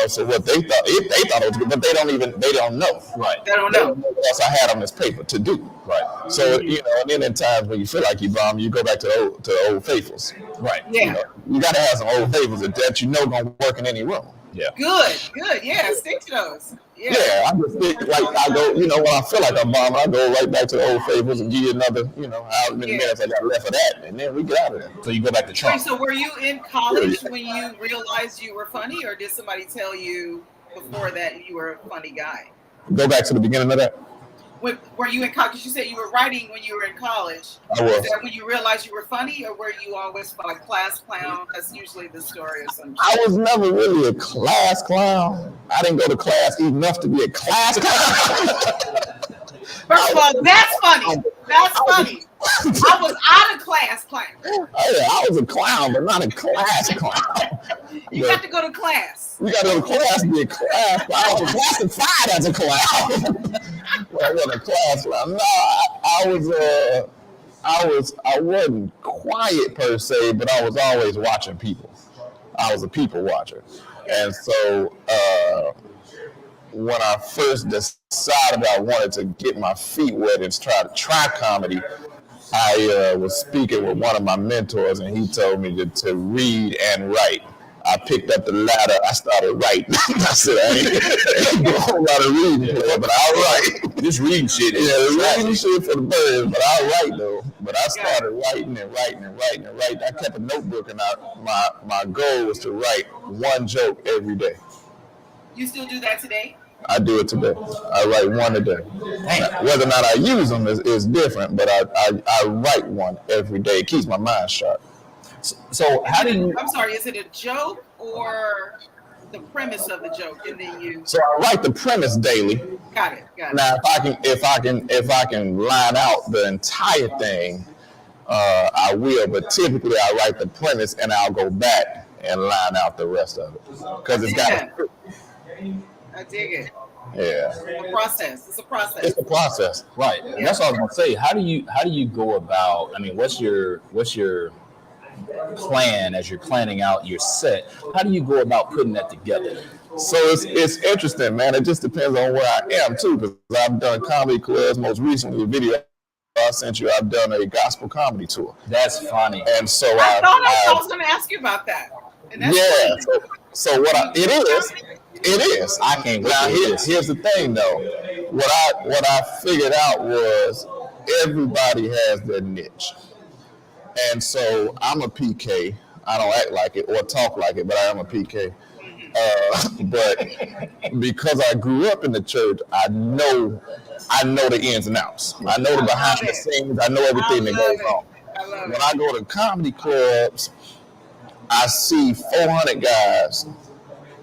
So what they thought it was good, but they don't know. Right. They don't know. What else I had on this paper to do. Right. So, and then in times when you feel like you bomb, you go back to the old faithfuls. Right. Yeah. You got to have some old faithfuls that gonna work in any room. Yeah. Good. Yeah, stick to those. Yeah. Yeah, I just think like I go, when I feel like I'm bombing, I go right back to the old favorites and give you another, however many minutes I got left of that, and then we get out of there. So you go back to Trump. So were you in college when you realized you were funny, or did somebody tell you before that you were a funny guy? Go back to the beginning of that. Were you in college? You said you were writing when you were in college. I was. Is that when you realized you were funny, or were you always like class clown? That's usually the story or something. I was never really a class clown. I didn't go to class enough to be a class clown. First of all, that's funny. That's funny. I was out of class clown. Oh yeah, I was a clown, but not a class clown. You got to go to class. You got to go to class to be a class clown. I was classified as a clown. Well, I wasn't a class clown. No, I wasn't quiet per se, but I was always watching people. I was a people watcher. And so when I first decided I wanted to get my feet wet and try comedy, I was speaking with one of my mentors, and he told me to read and write. I picked up the ladder. I started writing. I said, I ain't doing a whole lot of reading, but I'll write. This reading shit is reading shit for the birds, but I'll write though. But I started writing and writing and writing and writing. I kept a notebook, and my goal was to write one joke every day. You still do that today? I do it today. I write one a day. Whether or not I use them is different, but I write one every day. It keeps my mind sharp. So how do you? I'm sorry. Is it a joke or the premise of the joke, and then you? So I write the premise daily. Got it. Now, if I can line out the entire thing, I will. But typically, I write the premise and I'll go back and line out the rest of it because it's got. I dig it. Yeah. A process. It's a process. It's a process, right? Yeah. That's what I was gonna say. How do you go about? I mean, what's your plan as you're planning out your set? How do you go about putting that together? So it's interesting, man. It just depends on where I am too, because I've done comedy clubs. Most recently, a video I sent you, I've done a gospel comedy tour. That's funny. And so I thought I was going to ask you about that. And that's funny. So it is. I can't. Now here's the thing, though. What I figured out was everybody has their niche. And so I'm a PK. I don't act like it or talk like it, but I am a PK. But because I grew up in the church, I know the ins and outs. I know the behind the scenes. I know everything that goes on. When I go to comedy clubs, I see 400 guys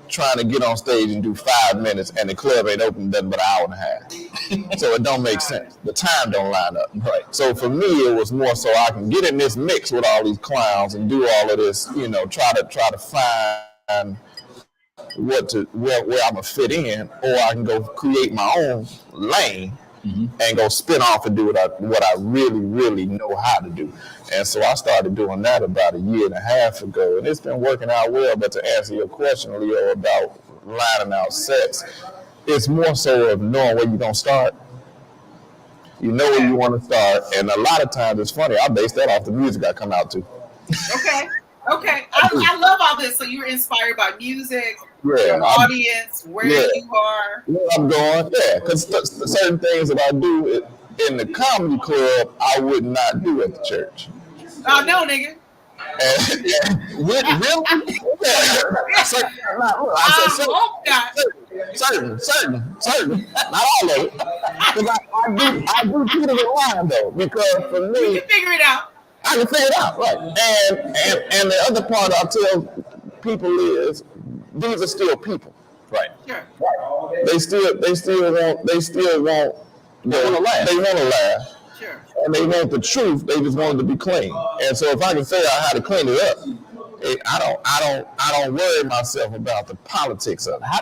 trying to get on stage and do 5 minutes, and the club ain't open nothing but an hour and a half. So it don't make sense. The time don't line up. Right. So for me, it was more so I can get in this mix with all these clowns and do all of this, try to find where I'm gonna fit in, or I can go create my own lane and go spin off and do what I really, really know how to do. And so I started doing that about a year and a half ago, and it's been working out well. But to answer your question, Leo, about lining out sets, it's more so of knowing where you're gonna start. You know where you want to start, and a lot of times it's funny. I base that off the music I come out to. Okay. I love all this. So you're inspired by music, your audience, where you are. Where I'm going, because certain things that I do in the comedy club, I would not do at the church. Oh, no, nigga. Really? Certain. Not all of it. Because I do put it in line, though, because for me... You can figure it out. I can figure it out, right? And the other part I'll tell people is these are still people, right? Sure. Right. They still want to laugh. Sure. And they want the truth. They just want it to be clean. And so if I can figure out how to clean it up, I don't worry myself about the politics of it. How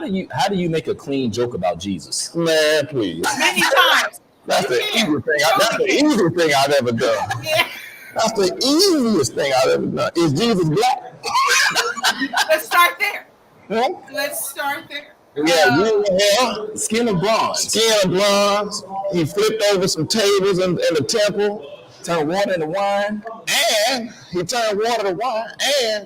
do you make a clean joke about Jesus? Man, please. Many times. That's the easiest thing I've ever done. Yeah. That's the easiest thing I've ever done. Is Jesus black? Let's start there. Huh? Let's start there. Yeah, skin of bronze. He flipped over some tables in the temple, turned water into wine, and he turned water to wine, and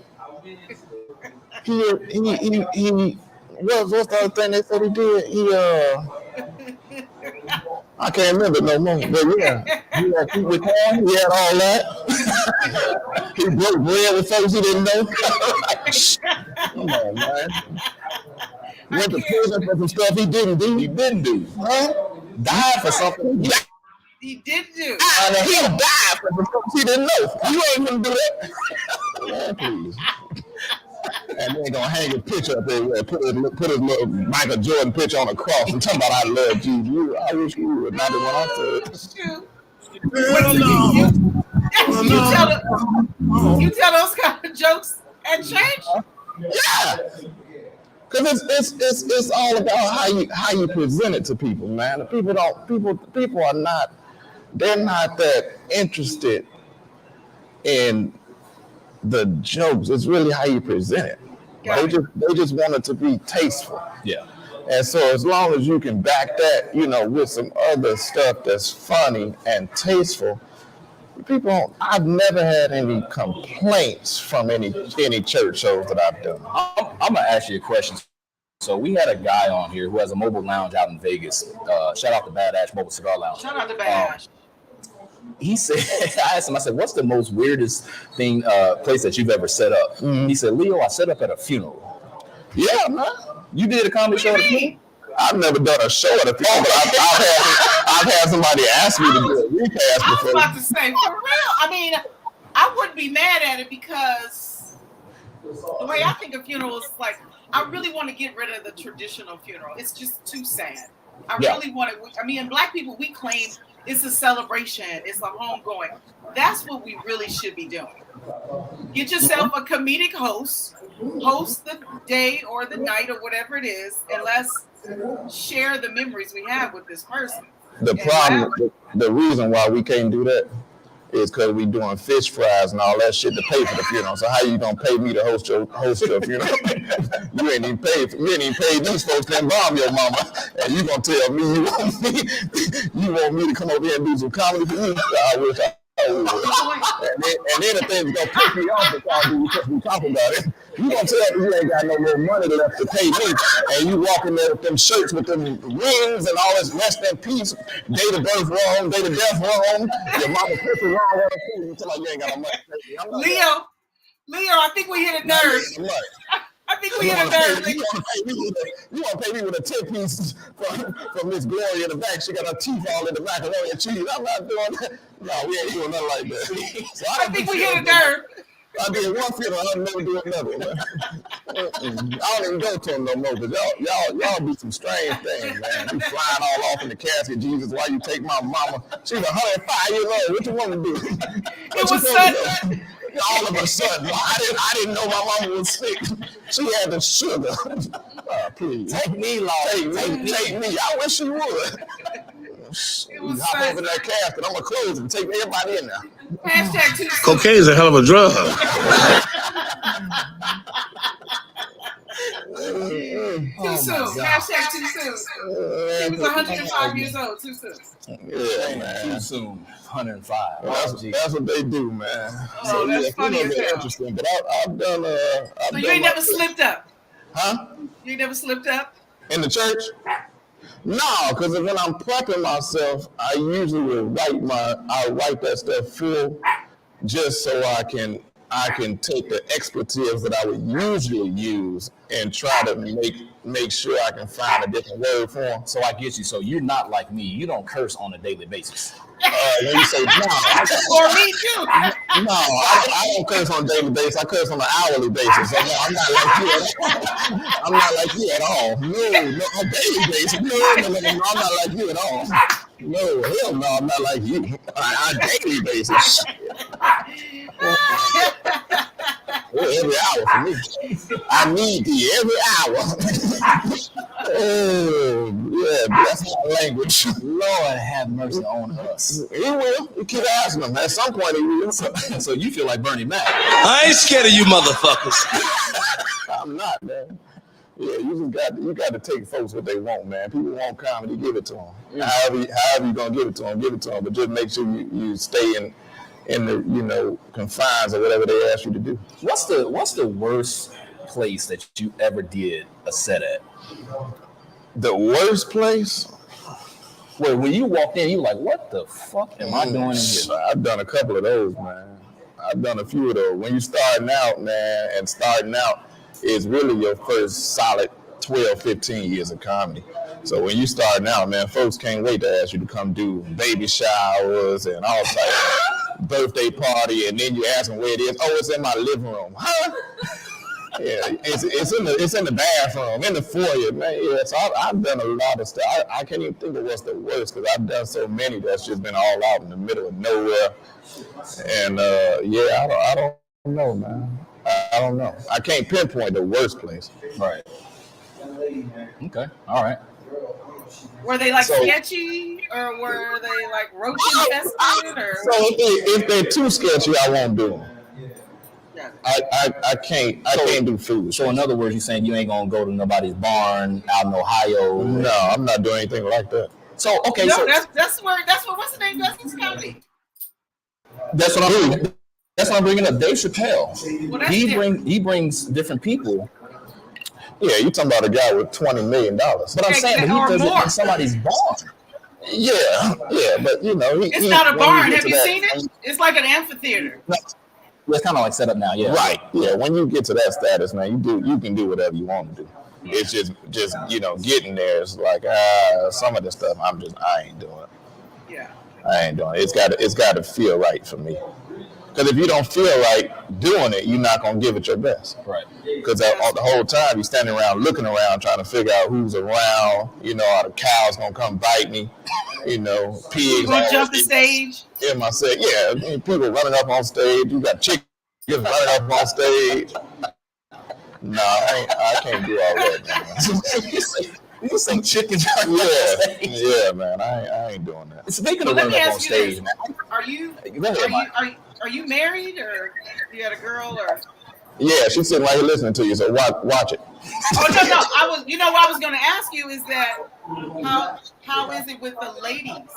what's the other thing they said he did? I can't remember no more. But yeah, he had people corn. He had all that. He broke bread with folks he didn't know. Come on, man. Went to prison for some stuff he didn't do. He didn't do. Huh? Died for something. He did do. He'll die for some stuff he didn't know. You ain't gonna do that. Man, please. And then gonna hang a picture up there, put his little Michael Jordan picture on a cross and talk about I love you. I wish you would, not the one I said. You tell those kind of jokes at church? Yeah. Because it's all about how you present it to people, man. The people are not, they're not that interested in the jokes. It's really how you present it. They just want it to be tasteful. Yeah. And so as long as you can back that, with some other stuff that's funny and tasteful, I've never had any complaints from any church shows that I've done. I'm gonna ask you a question. So we had a guy on here who has a mobile lounge out in Vegas. Shout out to Bad Ash Mobile Cigar Lounge. Shout out to Bad Ash. He said, I asked him, I said, what's the most weirdest place that you've ever set up? Mm-hmm. He said, Leo, I set up at a funeral. Yeah, man. You did a comedy show at a funeral? I've never done a show at a funeral, but I've had somebody ask me to do a recast before. I was about to say, for real. I mean, I wouldn't be mad at it because the way I think of funerals, like, I really want to get rid of the traditional funeral. It's just too sad. I really want to. I mean, Black people, we claim it's a celebration. It's a homegoing. That's what we really should be doing. Get yourself a comedic host the day or the night or whatever it is, and let's share the memories we have with this person. The reason why we can't do that is because we doing fish fries and all that shit to pay for the funeral. So how you gonna pay me to host your funeral? You ain't even paid these folks to embalm your mama, and you gonna tell me you want me to come over here and do some comedy for you? I wish I would. And then the thing's gonna piss me off because we talk about it. You gonna tell me you ain't got no more money left to pay me, and you walk in there with them shirts with them rings and all this rest in peace, date of birth wrong, date of death wrong, your mama pussy wrong, you feel like you ain't got no money to pay me. Leo, I think we hit a nerve. I think we hit a nerve. You want to pay me with a 10-piece from Miss Gloria in the back. She got her teeth all in the macaroni and cheese. I'm not doing that. No, we ain't doing nothing like that. So I think we hit a nerve. I did one funeral, I'll never do another, man. I don't even go to them no more, because y'all do some strange things, man. You flying all off in the casket, Jesus, why you take my mama? She's 105 years old. What you want to do? It was sudden. All of a sudden, I didn't know my mama was sick. She had the sugar. Please. Take me, Lord. Take me. I wish she would. You hop over that casket, I'm going to close and take everybody in there. Hashtag too soon. Cocaine is a hell of a drug. Too soon. Hashtag too soon. He was 105 years old. Too soon. Yeah, man. Too soon. 105. That's what they do, man. Oh, that's funny as hell. Interesting, but I've done. So you ain't never slipped up? Huh? You ain't never slipped up? In the church? No, because when I'm prepping myself, I usually will write that stuff full, just so I can take the expletives that I would usually use and try to make sure I can find a different word for them. So I get you. So you're not like me. You don't curse on a daily basis. When you say no, or me too. No, I don't curse on a daily basis. I curse on an hourly basis. So no, I'm not like you at all. I'm not like you at all. No, on a daily basis. No, I'm not like you at all. No, hell no, I'm not like you. On a daily basis. Every hour for me. I need thee every hour. Oh, yeah, bless my language. Lord have mercy on us. He will. You keep asking him. At some point he will. So you feel like Bernie Mac. I ain't scared of you motherfuckers. I'm not, man. Yeah, you got to take folks what they want, man. People want comedy, give it to them. However you gonna give it to them, but just make sure you stay in the confines of whatever they ask you to do. What's the worst place that you ever did a set at? The worst place? Where when you walked in, you were like, what the fuck am I doing in here? I've done a couple of those, man. I've done a few of those. When you're starting out, man, and starting out is really your first solid 12, 15 years of comedy. So when you starting out, man, folks can't wait to ask you to come do baby showers and all types of birthday party, and then you ask them where it is. Oh, it's in my living room. Huh? Yeah, it's in the bathroom, in the foyer, man. Yeah, so I've done a lot of stuff. I can't even think of what's the worst because I've done so many that's just been all out in the middle of nowhere. And yeah, I don't know, man. I don't know. I can't pinpoint the worst place. Right. Okay. All right. Were they like sketchy, or were they like roach infested? Or so if they're too sketchy, I won't do them. I can't do food. So in other words, you're saying you ain't gonna go to nobody's barn out in Ohio? No, I'm not doing anything like that. So okay, no, so that's what what's the name does this comedy? That's what I'm bringing up. Dave Chappelle. Well, he brings different people. Yeah, you talking about a guy with $20 million. But I'm saying that he does it in somebody's barn. Yeah, but you know, it's not a barn. Have you seen it? It's like an amphitheater. No. It's kind of like set up now, yeah. Right. Yeah. When you get to that status, man, you can do whatever you want to do. It's just you know, getting there. It's like some of the stuff I ain't doing. Yeah. I ain't doing it. It's got to feel right for me. Because if you don't feel right doing it, you're not gonna give it your best. Right. Because the whole time you're standing around, looking around, trying to figure out who's around. You know, are the cows gonna come bite me? You know, pigs gonna jump the stage. In my set, yeah, people running up on stage. You got chickens running up on stage. No, I can't do all that. You say chickens? Yeah, man, I ain't doing that. Speaking of running up on stage, man, are you married, or you got a girl, or? Yeah, she's sitting right here listening to you. So watch it. Oh no! What I was going to ask you is that how is it with the ladies?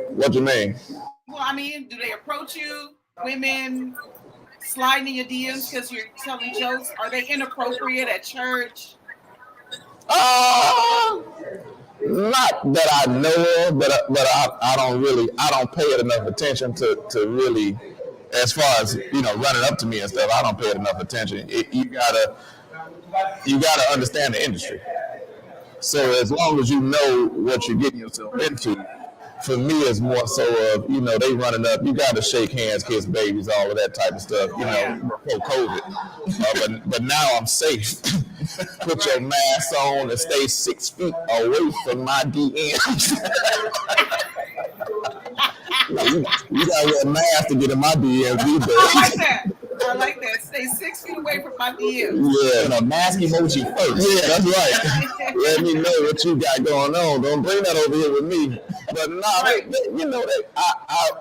What you mean? Well, I mean, do they approach you, women sliding in your DMs because you're telling jokes? Are they inappropriate at church? Not that I know of, but I don't pay it enough attention to really, as far as, you know, running up to me and stuff. I don't pay it enough attention. You gotta understand the industry. So as long as you know what you're getting yourself into, for me, it's more so of, you know, they running up, you got to shake hands, kiss babies, all of that type of stuff, you know, before COVID. But now I'm safe. Put your mask on and stay 6 feet away from my DMs. You got to wear a mask to get in my DMs these days. I like that. Stay 6 feet away from my DMs. Yeah. And a mask emoji first. Yeah, that's right. Let me know what you got going on. Don't bring that over here with me. But no,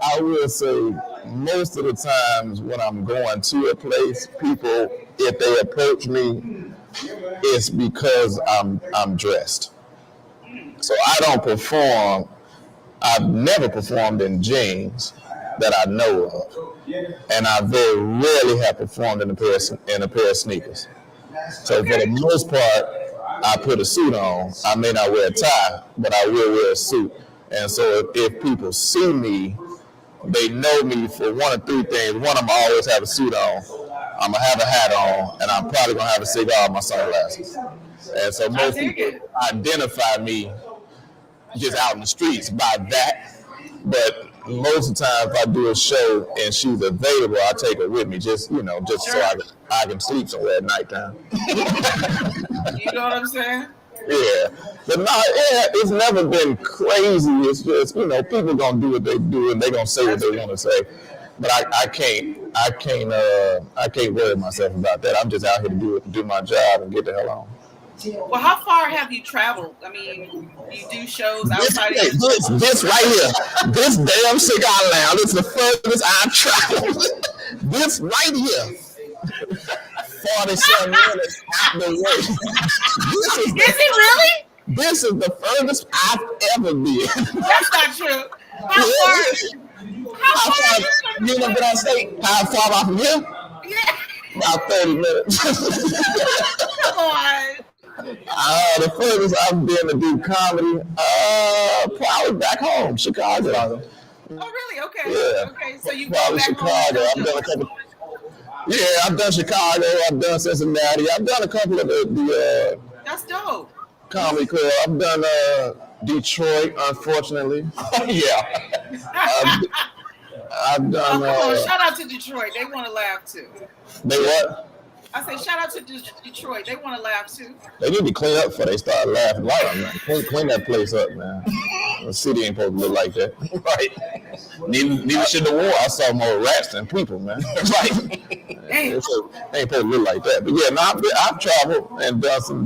I will say most of the times when I'm going to a place, people, if they approach me, it's because I'm dressed. So I don't perform. I've never performed in jeans that I know of. And I very rarely have performed in a pair of sneakers. So for the most part, I put a suit on. I may not wear a tie, but I will wear a suit. And so if people see me, they know me for one of three things. One, I'm always have a suit on. I'm gonna have a hat on, and I'm probably gonna have a cigar and my sunglasses. And so most people identify me just out in the streets by that. But most of the time, if I do a show and she's available, I take her with me, just so I can sleep somewhere at nighttime. You know what I'm saying? Yeah, but it's never been crazy. It's just, you know, people gonna do what they do and they gonna say what they want to say. But I can't worry myself about that. I'm just out here to do my job and get the hell on. Well, how far have you traveled? I mean, you do shows outside of this right here, this damn cigar lounge. It's the furthest I've traveled. This right here, 47 minutes out the way. Is it really? This is the furthest I've ever been. That's not true. How far? You never been on stage? How far off from here? Yeah. about 30 minutes. Come on. The furthest I've been to do comedy, probably back home, Chicago. Oh, really? Okay. Yeah. Okay. So you go Probably back Chicago. home. I've done a couple. Yeah, I've done Chicago. I've done Cincinnati. I've done a couple of the That's dope. comedy club. I've done Detroit, unfortunately. Yeah. I've done. Oh, come on. Shout out to Detroit. They want to laugh too. They what? I say shout out to Detroit. They want to laugh too. They need to clean up before they start laughing. A lot of them, clean that place up, man. The city ain't supposed to look like that. Right. Neither should the war. I saw more rats than people, man. Right. They ain't supposed to look like that. But yeah, no, I've traveled and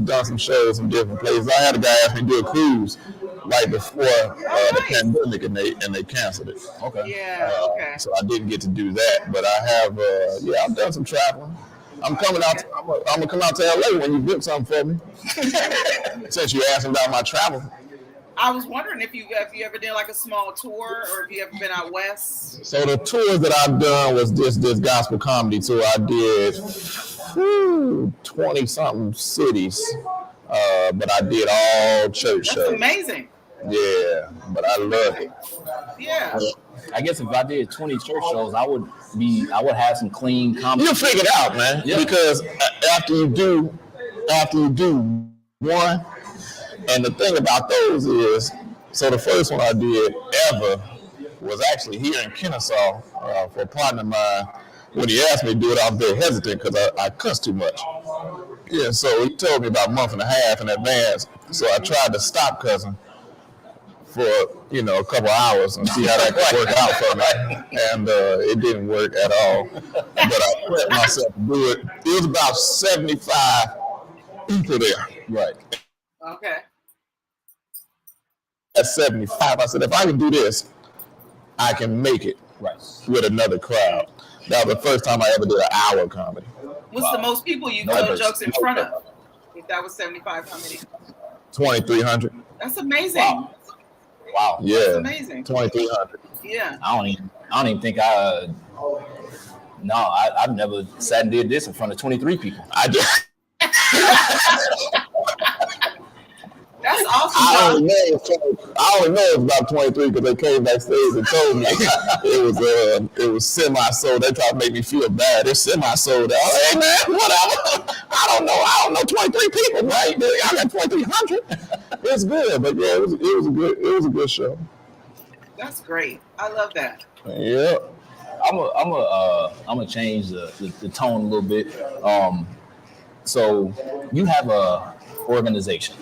done some shows in different places. I had a guy ask me to do a cruise right before the pandemic, and they canceled it. Okay. Yeah. Okay. So I didn't get to do that, but I have. I've done some traveling. I'm coming out. I'm gonna come out to LA when you book something for me. Since you asked about my travel. I was wondering if you ever did like a small tour, or if you ever been out west. So the tours that I've done was this gospel comedy tour. I did 20 something cities, but I did all church shows. That's amazing. Yeah, but I love it. Yeah. I guess if I did 20 church shows, I would have some clean comedy. You'll figure it out, man. Yeah. Because after you do one, and the thing about those is, so the first one I did ever was actually here in Kennesaw for a partner of mine. When he asked me to do it, I was very hesitant because I cuss too much. Yeah, so he told me about a month and a half in advance. So I tried to stop cussing for a couple hours and see how that could work out for me, and it didn't work at all. But I prepped myself to do it. It was about 75 people there. Right. Okay. At 75, I said, if I can do this, I can make it Right. with another crowd. That was the first time I ever did an hour comedy. What's the most people you told jokes in front of? If that was 75, how many? 2,300. That's amazing. Wow. Yeah. That's amazing. 2,300. Yeah. I don't even think I've never sat and did this in front of 23 people. I just. That's awesome. I only know it was about 23 because they came backstage and told me it was semi-sold. They tried to make me feel bad. It's semi-sold out. Hey man, whatever. I don't know 23 people, right? I got 2,300. It's good, but yeah, it was a good show. That's great. I love that. Yeah. I'm gonna change the tone a little bit. So you have a organization.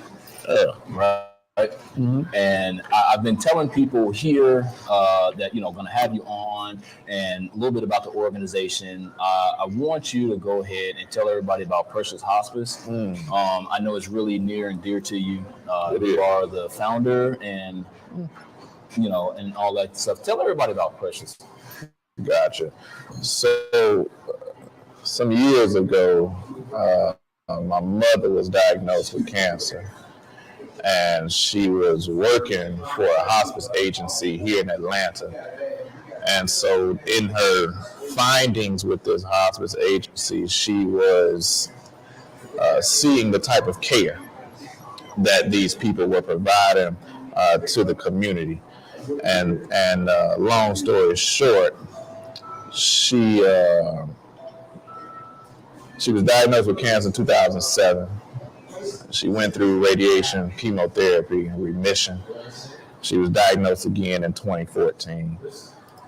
Right. Mm-hmm. And I've been telling people here that going to have you on and a little bit about the organization. I want you to go ahead and tell everybody about Precious Hospice. I know it's really near and dear to you. You are the founder and and all that stuff. Tell everybody about Precious. Gotcha. So some years ago, my mother was diagnosed with cancer. And she was working for a hospice agency here in Atlanta. And so in her findings with this hospice agency, she was seeing the type of care that these people were providing to the community. And long story short, she was diagnosed with cancer in 2007. She went through radiation, chemotherapy, and remission. She was diagnosed again in 2014.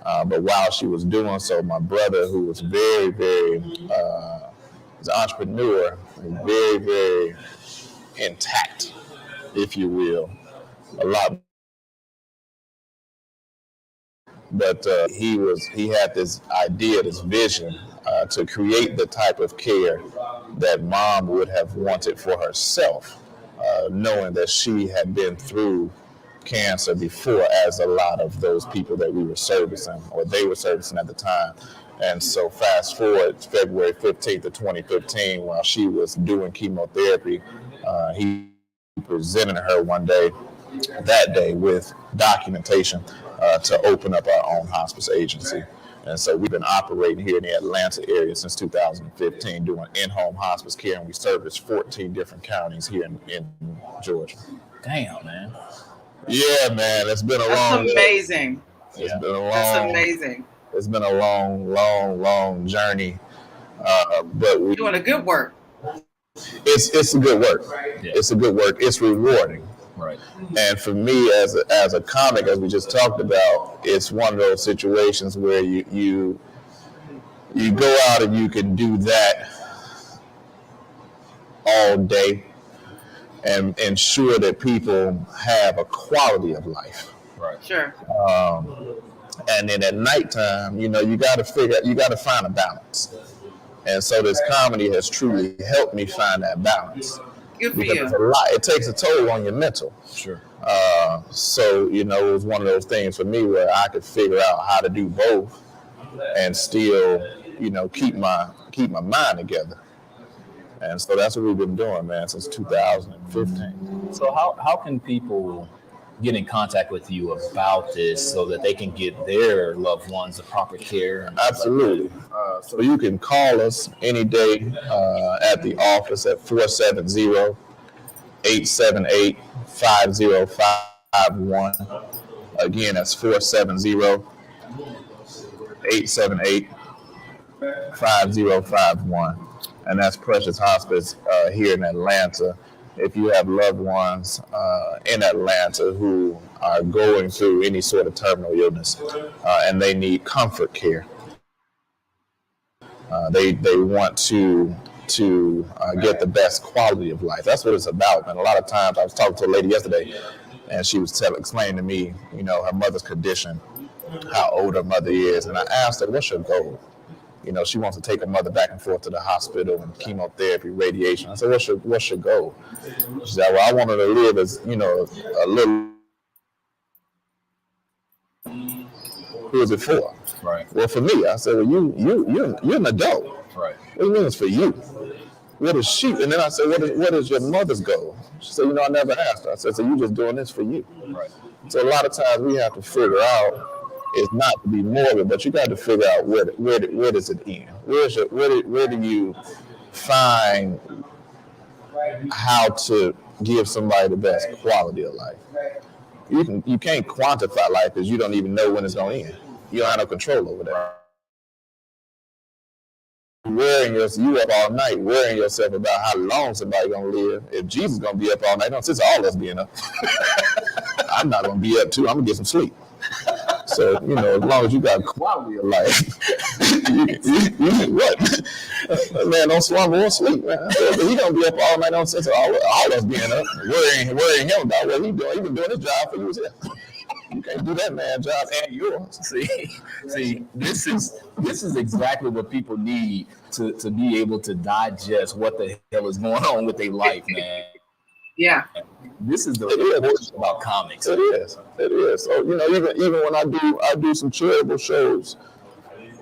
But while she was doing so, my brother, who was very, very, was an entrepreneur, very, very intact, if you will, a lot. But he had this idea, this vision to create the type of care that mom would have wanted for herself, knowing that she had been through cancer before, as a lot of those people that we were servicing, or they were servicing at the time. And so fast forward February 15th of 2015, while she was doing chemotherapy, he presented her one day, that day, with documentation to open up our own hospice agency. And so we've been operating here in the Atlanta area since 2015, doing in-home hospice care, and we service 14 different counties here in Georgia. Damn, man. Yeah, man, it's been a That's long. amazing. It's been a long. That's amazing. It's been a long journey, but we're doing a good work. It's a good work. Yeah. It's a good work. It's rewarding. Right. And for me, as a comic, as we just talked about, it's one of those situations where you go out and you can do that all day and ensure that people have a quality of life. Right. Sure. And then at nighttime, you got to find a balance. And so this comedy has truly helped me find that balance. Good for because you. it's a lot. It takes a toll on your mental. Sure. So, it was one of those things for me where I could figure out how to do both and still, keep my mind together. And so that's what we've been doing, man, since 2015. So how can people get in contact with you about this so that they can get their loved ones the proper care? Absolutely. So you can call us any day at the office at 470-878-5051. Again, that's 470-878-5051. And that's Precious Hospice here in Atlanta. If you have loved ones in Atlanta who are going through any sort of terminal illness and they need comfort care, they want to get the best quality of life. That's what it's about. And a lot of times, I was talking to a lady yesterday, and she was explaining to me, her mother's condition, how old her mother is, and I asked her, "What's your goal?" She wants to take her mother back and forth to the hospital and chemotherapy, radiation. I said, "What's your goal?" She said, "Well, I want her to live as a little." Who is it for? Right. Well, for me, I said, "Well, you're an adult. Right. What do you mean it's for you? What is she?" And then I said, what is your mother's goal? She said, I never asked her. I said, so you just doing this for you. Right. So a lot of times we have to figure out, it's not to be morbid, but you got to figure out where does it end? Where do you find how to give somebody the best quality of life? You can't quantify life because you don't even know when it's going to end. You don't have no control over that. You up all night worrying yourself about how long somebody's gonna live. If Jesus is gonna be up all night, don't since all of us being up. I'm not gonna be up too. I'm gonna get some sleep. So, as long as you got quality of life, what? Man, don't slumber or sleep, man. He gonna be up all night on sense of all of us being up, worrying him about what he doing. He been doing his job for you. You can't do that man's job and yours. See, this is exactly what people need to be able to digest what the hell is going on with their life, man. Yeah. This is the important about comics. It is. So, even when I do some charitable shows,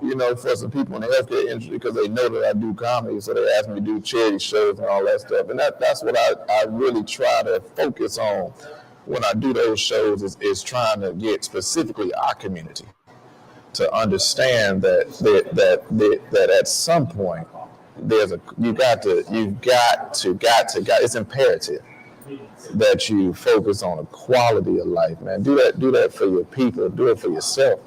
for some people in the healthcare industry, because they know that I do comedy, so they ask me to do charity shows and all that stuff. And that's what I really try to focus on when I do those shows is trying to get specifically our community to understand that at some point you've got to it's imperative that you focus on a quality of life, man. Do that for your people, do it for yourself,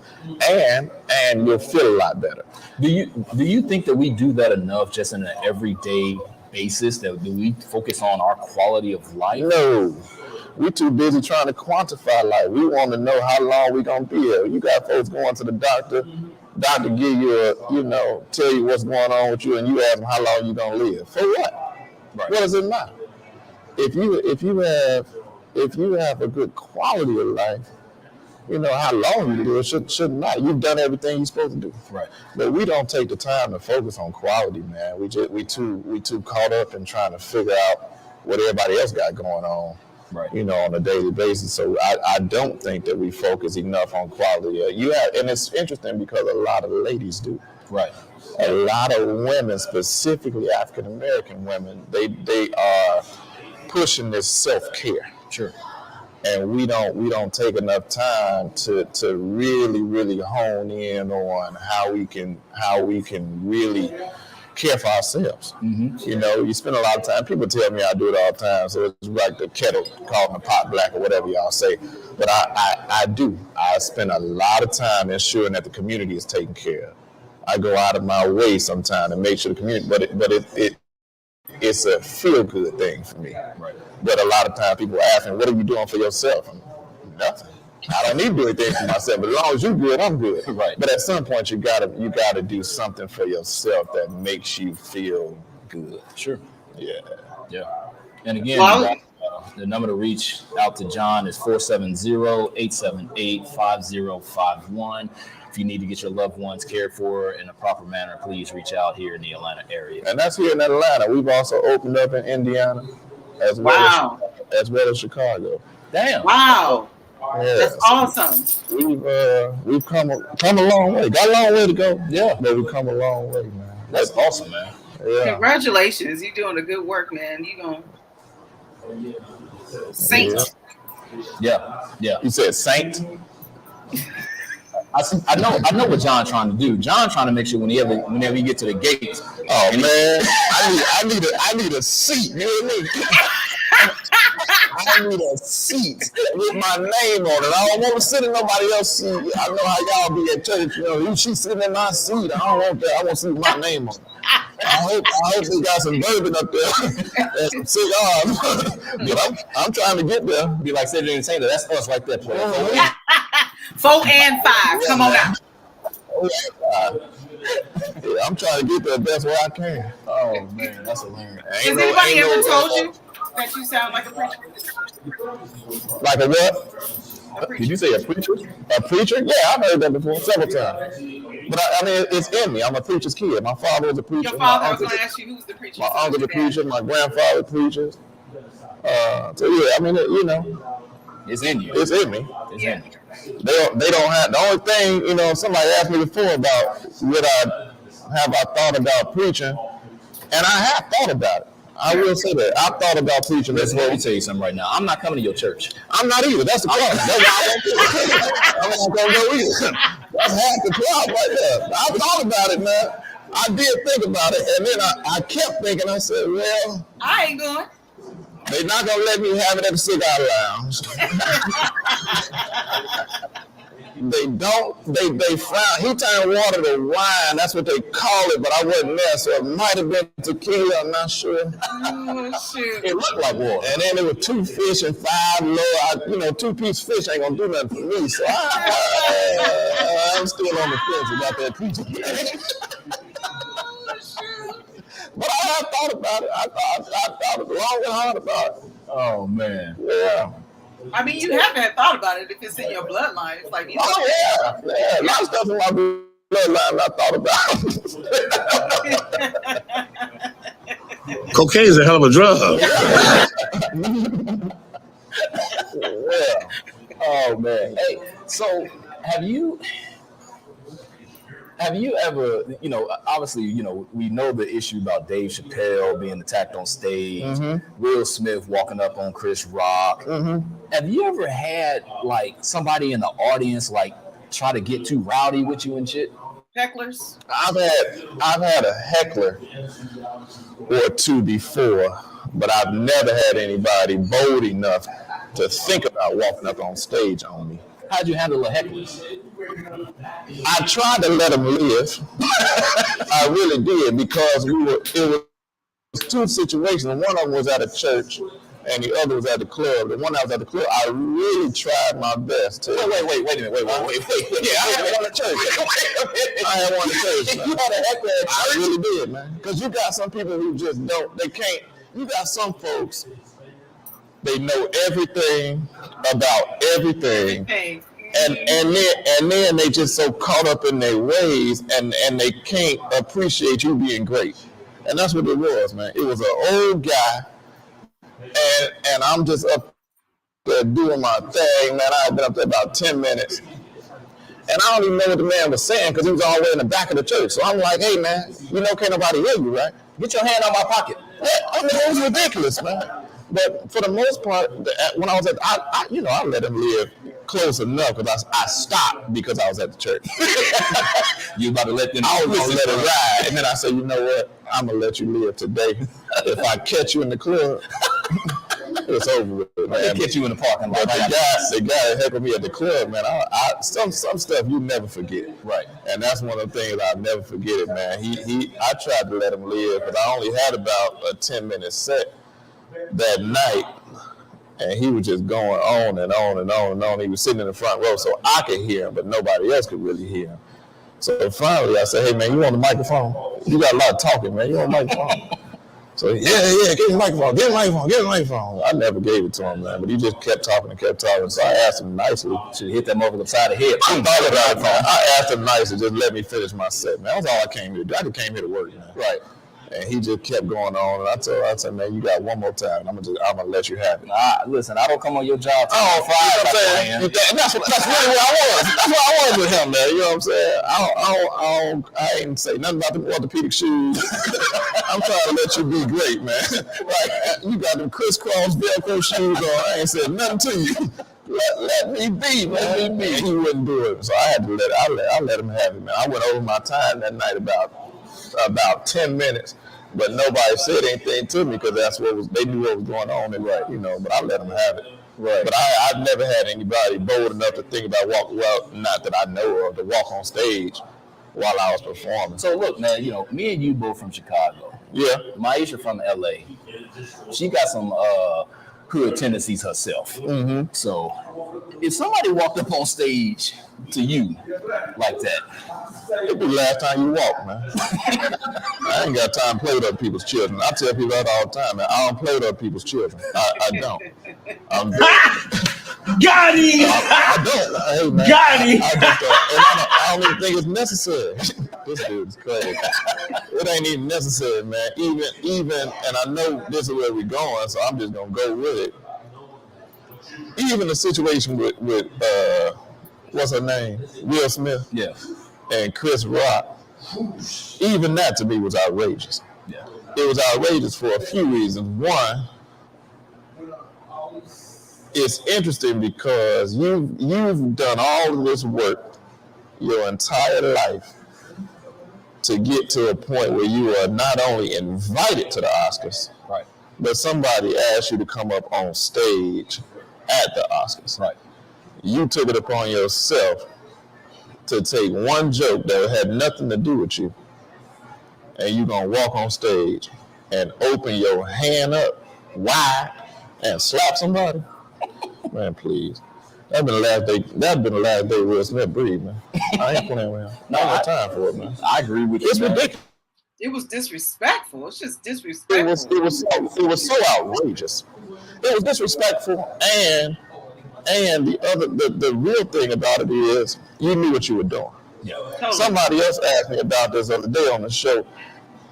and you'll feel a lot better. Do you think that we do that enough just in an everyday basis? Do we focus on our quality of life? No. We're too busy trying to quantify life. We want to know how long we're going to be here. You got folks going to the doctor give you tell you what's going on with you, and you ask them how long you're going to live. For what? Right. What does it matter? If you have a good quality of life, how long you do it shouldn't matter. You've done everything you're supposed to do. Right. But we don't take the time to focus on quality, man. We too caught up in trying to figure out what everybody else got going on. Right. On a daily basis. So I don't think that we focus enough on quality. And it's interesting because a lot of ladies do. Right. A lot of women, specifically African American women, they are pushing this self-care. Sure. and we don't take enough time to really hone in on how we can really care for ourselves. Mm-hmm. You know, you spend a lot of time. People tell me I do it all the time, so it's like the kettle calling the pot black or whatever y'all say. But I do. I spend a lot of time ensuring that the community is taken care of. I go out of my way sometimes to make sure the community, but it's a feel good thing for me. Right. But a lot of times people ask me, "What are you doing for yourself?" Nothing. I don't need to do anything for myself. But as long as you're good, I'm good. Right. But at some point, you gotta do something for yourself that makes you feel good. Sure. Yeah. Yeah. And again, the number to reach out to John is 470-878-5051. If you need to get your loved ones cared for in a proper manner, please reach out here in the Atlanta area. And that's here in Atlanta. We've also opened up in Indiana, as well as Chicago. Damn. Wow. Yeah. That's awesome. We've come a long way. Got a long way to go. Yeah. But we've come a long way, man. That's awesome, man. Yeah. Congratulations. You're doing a good work, man. You're going to saint. Yeah. Yeah. You said saint? I know what John trying to do. John trying to make sure whenever you get to the gates. Oh man, I need a seat. You know what I mean? I need a seat with my name on it. I don't want to sit in nobody else's seat. I know how y'all be at church. You know, she's sitting in my seat. I don't want that. I want to see my name on it. I hope they got some bourbon up there and some cigars. But I'm trying to get there. Be like Cedric and Taylor. That's us right there, player. 4 and 5. Come on out. Yeah, I'm trying to get there the best way I can. Oh man, that's hilarious. Has anybody ever told you that you sound like a preacher? Like a what? A preacher. Did you say a preacher? A preacher? Yeah, I've heard that before several times. But I mean, it's in me. I'm a preacher's kid. My father was a preacher. Your father, I was going to ask you who's the preacher. My uncle's a preacher. My grandfather preaches. So yeah, I mean, you know, It's in you. it's in me. It's in you. They don't have the only thing. You know, somebody asked me before about what I thought about preaching, and I have thought about it. I will say that I thought about preaching. Let me tell you something right now. I'm not coming to your church. I'm not either. That's the problem. That's why I'm not gonna go either. That's half the problem right there. I thought about it, man. I did think about it, and then I kept thinking. I said, well, I ain't going. they're not gonna let me have it at the cigar lounge. They don't. They frown. He turned water to wine. That's what they call it. But I wasn't there, so it might have been tequila. I'm not sure. Oh shoot! It looked like water. And then there were 2 fish and 5 low. 2-piece fish ain't gonna do nothing for me. So I'm still on the fence about that preaching. But I have thought about it. I thought long and hard about it. Oh man. Yeah. I mean, you haven't thought about it if it's in your bloodline. It's like, Oh yeah. A lot of stuff in my bloodline I thought about. Cocaine's a hell of a drug. Yeah. Oh man. Hey, so have you ever, obviously, we know the issue about Dave Chappelle being attacked on stage, Will Smith walking up on Chris Rock. Have you ever had like somebody in the audience like try to get too rowdy with you and shit? hecklers. I've had a heckler or two before, but I've never had anybody bold enough to think about walking up on stage on me. How'd you handle the hecklers? I tried to let them live. I really did, because it was 2 situations. One of them was at a church, and the other was at the club. The one that was at the club, I really tried my best to. Wait a minute. Yeah, I had one at church. I had one at church. Man. You had a heckler at church? I really did, man. Because you got some people who just they can't. You got some folks, they know everything about everything. And then they just so caught up in their ways, and they can't appreciate you being great. And that's what it was, man. It was an old guy, and I'm just up there doing my thing, man. I had been up there about 10 minutes. And I don't even know what the man was saying, because he was all the way in the back of the church. So I'm like, hey, man, can't nobody hear you, right? Get your hand on my pocket. I mean, it was ridiculous, man. But for the most part, when I was at, I let him live close enough because I stopped because I was at the church. You about to let them? I was gonna let it ride, and then I said, you know what? I'm gonna let you live today. If I catch you in the club, it's over with, man. They catch you in the parking lot. But the guy helping me at the club, man. Some stuff you never forget, right? And that's one of the things I'll never forget it, man. I tried to let him live because I only had about a 10-minute set that night, and he was just going on and on and on and on. He was sitting in the front row, so I could hear him, but nobody else could really hear him. So finally, I said, "Hey, man, you on the microphone? You got a lot of talking, man. You on the microphone?" So yeah, get the microphone. I never gave it to him, man, but he just kept talking. So I asked him nicely. Should hit that motherfucker upside the head. I asked him nicely, just let me finish my set, man. That's all I came here to do. I just came here to work, man. Right. And he just kept going on, and I said, man, you got one more time, and I'm gonna let you have it. Listen, I don't come on your job. That's really what I was. That's what I was with him, man. You know what I'm saying? I ain't say nothing about the orthopedic shoes. I'm trying to let you be great, man. Like you got them crisscross Velcro shoes on. I ain't said nothing to you. Let me be, man. He wouldn't do it, so I had to I let him have it, man. I went over my time that night about 10 minutes. But nobody said anything to me because they knew what was going on, and but I let them have it. Right. But I've never had anybody bold enough to think about not that I know of, to walk on stage while I was performing. So look, man, me and you both from Chicago. Yeah. Maisha from LA. She got some hood tendencies herself. Mm-hmm. So if somebody walked up on stage to you like that, it'll be the last time you walk, man. I ain't got time to play with other people's children. I tell people that all the time, man. I don't play with other people's children. I don't. Got him! I don't. Hey, man, got him! I don't even think it's necessary. This dude's crazy. It ain't even necessary, man. Even, and I know this is where we're going, so I'm just gonna go with it. Even the situation with what's her name? Will Smith. Yeah. And Chris Rock. Even that to me was outrageous. Yeah. It was outrageous for a few reasons. One, it's interesting because you've done all of this work your entire life to get to a point where you are not only invited to the Oscars, right, but somebody asked you to come up on stage at the Oscars. Right. You took it upon yourself to take one joke that had nothing to do with you, and you're going to walk on stage and open your hand up wide and slap somebody? Man, please. That's been the last day Will Smith breathed, man. I ain't playing with him. No, I got time for it, man. I agree with you. It's ridiculous. It was disrespectful. It's just disrespectful. It was so outrageous. It was disrespectful, and the real thing about it is you knew what you were doing. Yeah. Totally. Somebody else asked me about this the other day on the show.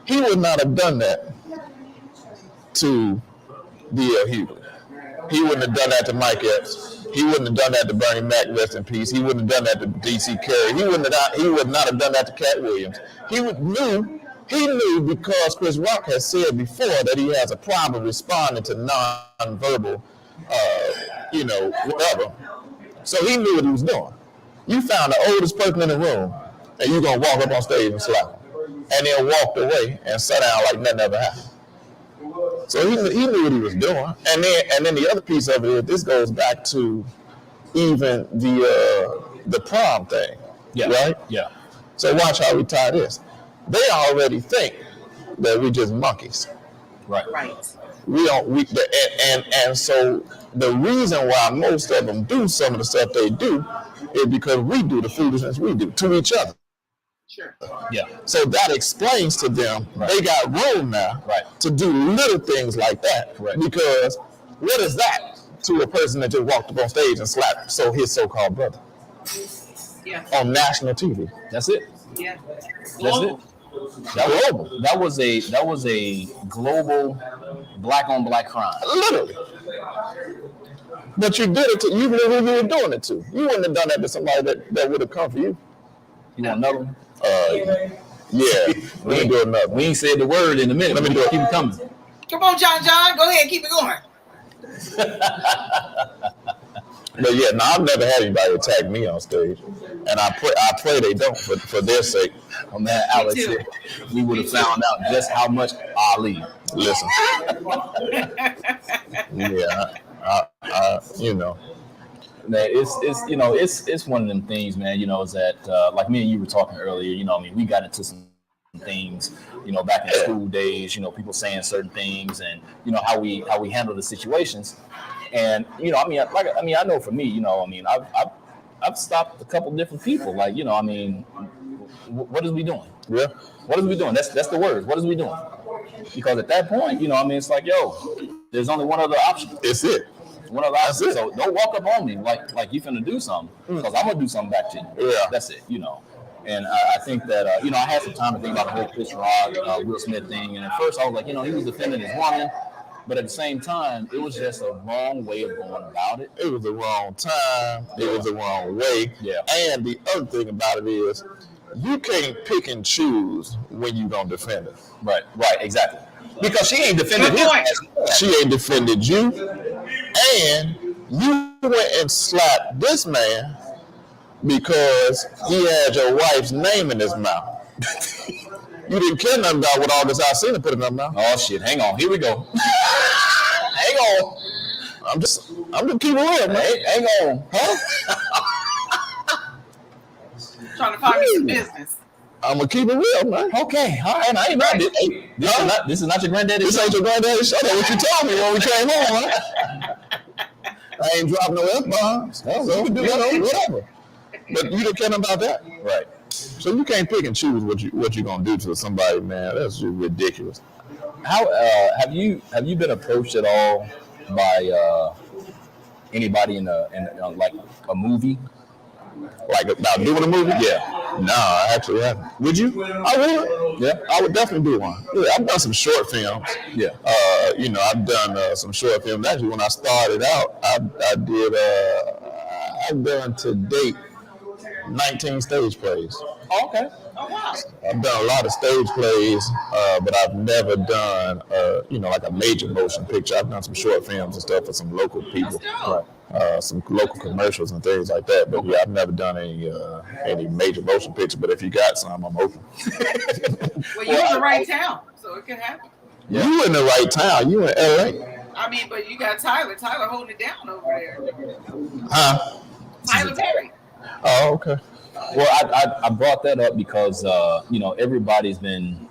He would not have done that to D.L. Hughley. He wouldn't have done that to Mike Epps. He wouldn't have done that to Bernie Mac, rest in peace. He wouldn't have done that to D.C. Carey. He would not have done that to Cat Williams. He knew because Chris Rock has said before that he has a problem responding to non-verbal, whatever. So he knew what he was doing. You found the oldest person in the room, and you're going to walk up on stage and slap him. And then walked away and sat down like nothing ever happened. So he knew what he was doing. And then the other piece of it is this goes back to even the prom thing. Yeah. Right? Yeah. So watch how we tie this. They already think that we're just monkeys. Right. Right. And so the reason why most of them do some of the stuff they do is because we do the foolishness we do to each other. Sure. Yeah. So that explains to them they got room now to do little things like that. Correct. Because what is that to a person that just walked up on stage and slapped his so-called brother? Yeah. On national TV. That's it. Yeah. That's it. That was a global black on black crime. Literally. But you did it to you knew who you were doing it to. You wouldn't have done that to somebody that would have come for you. You want another one? Yeah. We ain't doing nothing. We ain't said the word in a minute. Let me do it. Keep it coming. Come on, John. Go ahead. Keep it going. But yeah, no, I've never had anybody attack me on stage, and I pray they don't for their sake. Oh man, Alex said we would have found out just how much Ali. Listen, yeah, you know, Man, it's one of them things, man. You know, is that like me and you were talking earlier. You know, I mean, we got into some things, you know, back in school days. You know, people saying certain things, and you know how we handle the situations. And you know, I mean, I know for me, you know, I mean, I've stopped a couple different people. Like, you know, I mean, what is we doing? yeah, What is we doing? That's the words. What is we doing? Because at that point, you know, I mean, it's like, yo, there's only one other option. it's it. One other option. So don't walk up on me like you finna do something, because I'm gonna do something back to you. Yeah. That's it. You know. And I think that you know, I had some time to think about the whole Chris Rock, Will Smith thing. And at first, I was like, you know, he was defending his woman. But at the same time, it was just a wrong way of going about it. It was the wrong time. It was the wrong way. Yeah. And the other thing about it is, you can't pick and choose when you gonna defend her. Right, exactly. Because she ain't defended Good point. She ain't defended you, and you went and slapped this man because he had your wife's name in his mouth. You didn't care nothing about what all this I seen and put in her mouth. Oh shit! Hang on, here we go. Hang on. I'm just keeping real, man. Hang on, huh? Trying to find me some business. I'm gonna keep it real, man. Okay, all right. I ain't mad. This is not your granddaddy. This ain't your granddaddy show. That's what you told me when we came home, right? I ain't dropping no F-bombs. So we do whatever. But you didn't care nothing about that. Right. So you can't pick and choose what you gonna do to somebody, man. That's just ridiculous. How have you been approached at all by anybody in like a movie? Like about doing a movie? Yeah. No, I actually haven't. Would you? I would. Yeah. I would definitely do one. Yeah, I've done some short films. Yeah. You know, I've done some short films. Actually, when I started out, I did. I've done to date 19 stage plays. Oh, okay. Oh wow. I've done a lot of stage plays, but I've never done, you know, like a major motion picture. I've done some short films and stuff for some local people, some local commercials and things like that. But yeah, I've never done any major motion picture. But if you got some, I'm open. Well, you're in the right town, so it can happen. Yeah. You in the right town. You in LA. I mean, but you got Tyler. Tyler holding it down over there. Huh? Tyler Perry. Oh, okay. Well, I brought that up because you know, everybody's been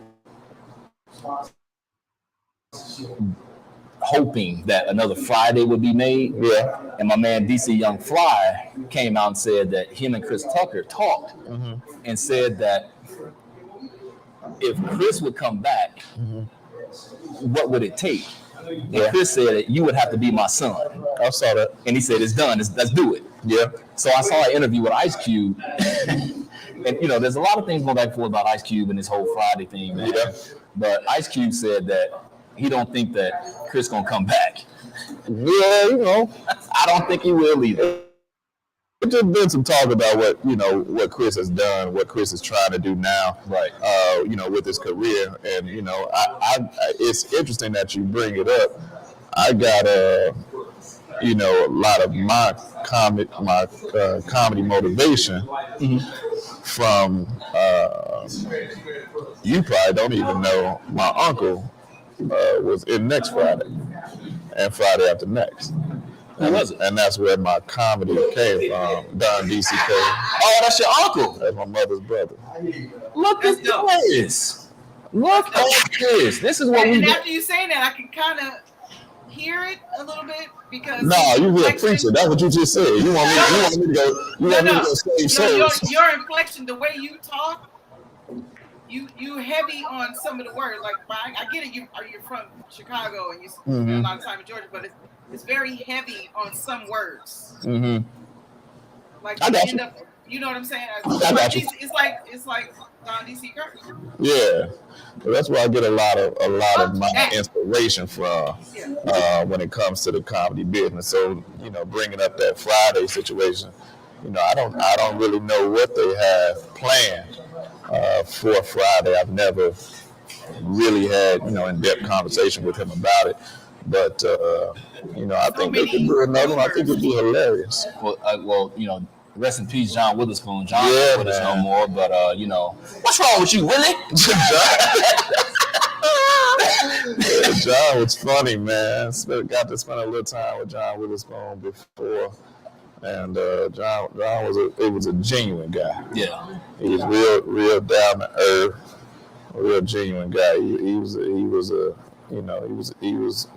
hoping that another Friday would be made. Yeah. And my man DC Young Fly came out and said that him and Chris Tucker talked and said that if Chris would come back, what would it take? And Chris said that you would have to be my son. I saw that. And he said, it's done. Let's do it. Yeah. So I saw an interview with Ice Cube. And, you know, there's a lot of things going back and forth about Ice Cube and this whole Friday thing, man. Yeah. But Ice Cube said that he don't think that Chris going to come back. Yeah, you know. I don't think he will either. There's just been some talk about what Chris has done, what Chris is trying to do now, Right. You know, with his career, and you know, I it's interesting that you bring it up. I got you know, a lot of my comedy motivation from you probably don't even know. My uncle was in Next Friday and Friday after next. And that's where my comedy came from. Don DCK. Oh, that's your uncle. That's my mother's brother. Look at this. Look at this. This is what And we after you say that, I can kind of hear it a little bit because. No, you real preacher. That's what you just said. You want me to go? You want me to go save souls? Your inflection, the way you talk, you heavy on some of the words. Like I get it. You're from Chicago and you spend a lot of time in Georgia, but it's very heavy on some words. Mm-hmm. Like I got you. You know what I'm saying? I got you. It's like Don DC Kirk. Yeah, well, that's where I get a lot of my inspiration from when it comes to the comedy business. So you know, bringing up that Friday situation, you know, I don't really know what they have planned for Friday. I've never really had in-depth conversation with him about it. But I think they could do another one. I think it'd be hilarious. Well, rest in peace, John Witherspoon. John Yeah, ain't with us no man. more. But what's wrong with you, Willie? John was funny, man. Got to spend a little time with John Witherspoon before, and John was a genuine guy. Yeah, he was real down to earth, a real genuine guy. He was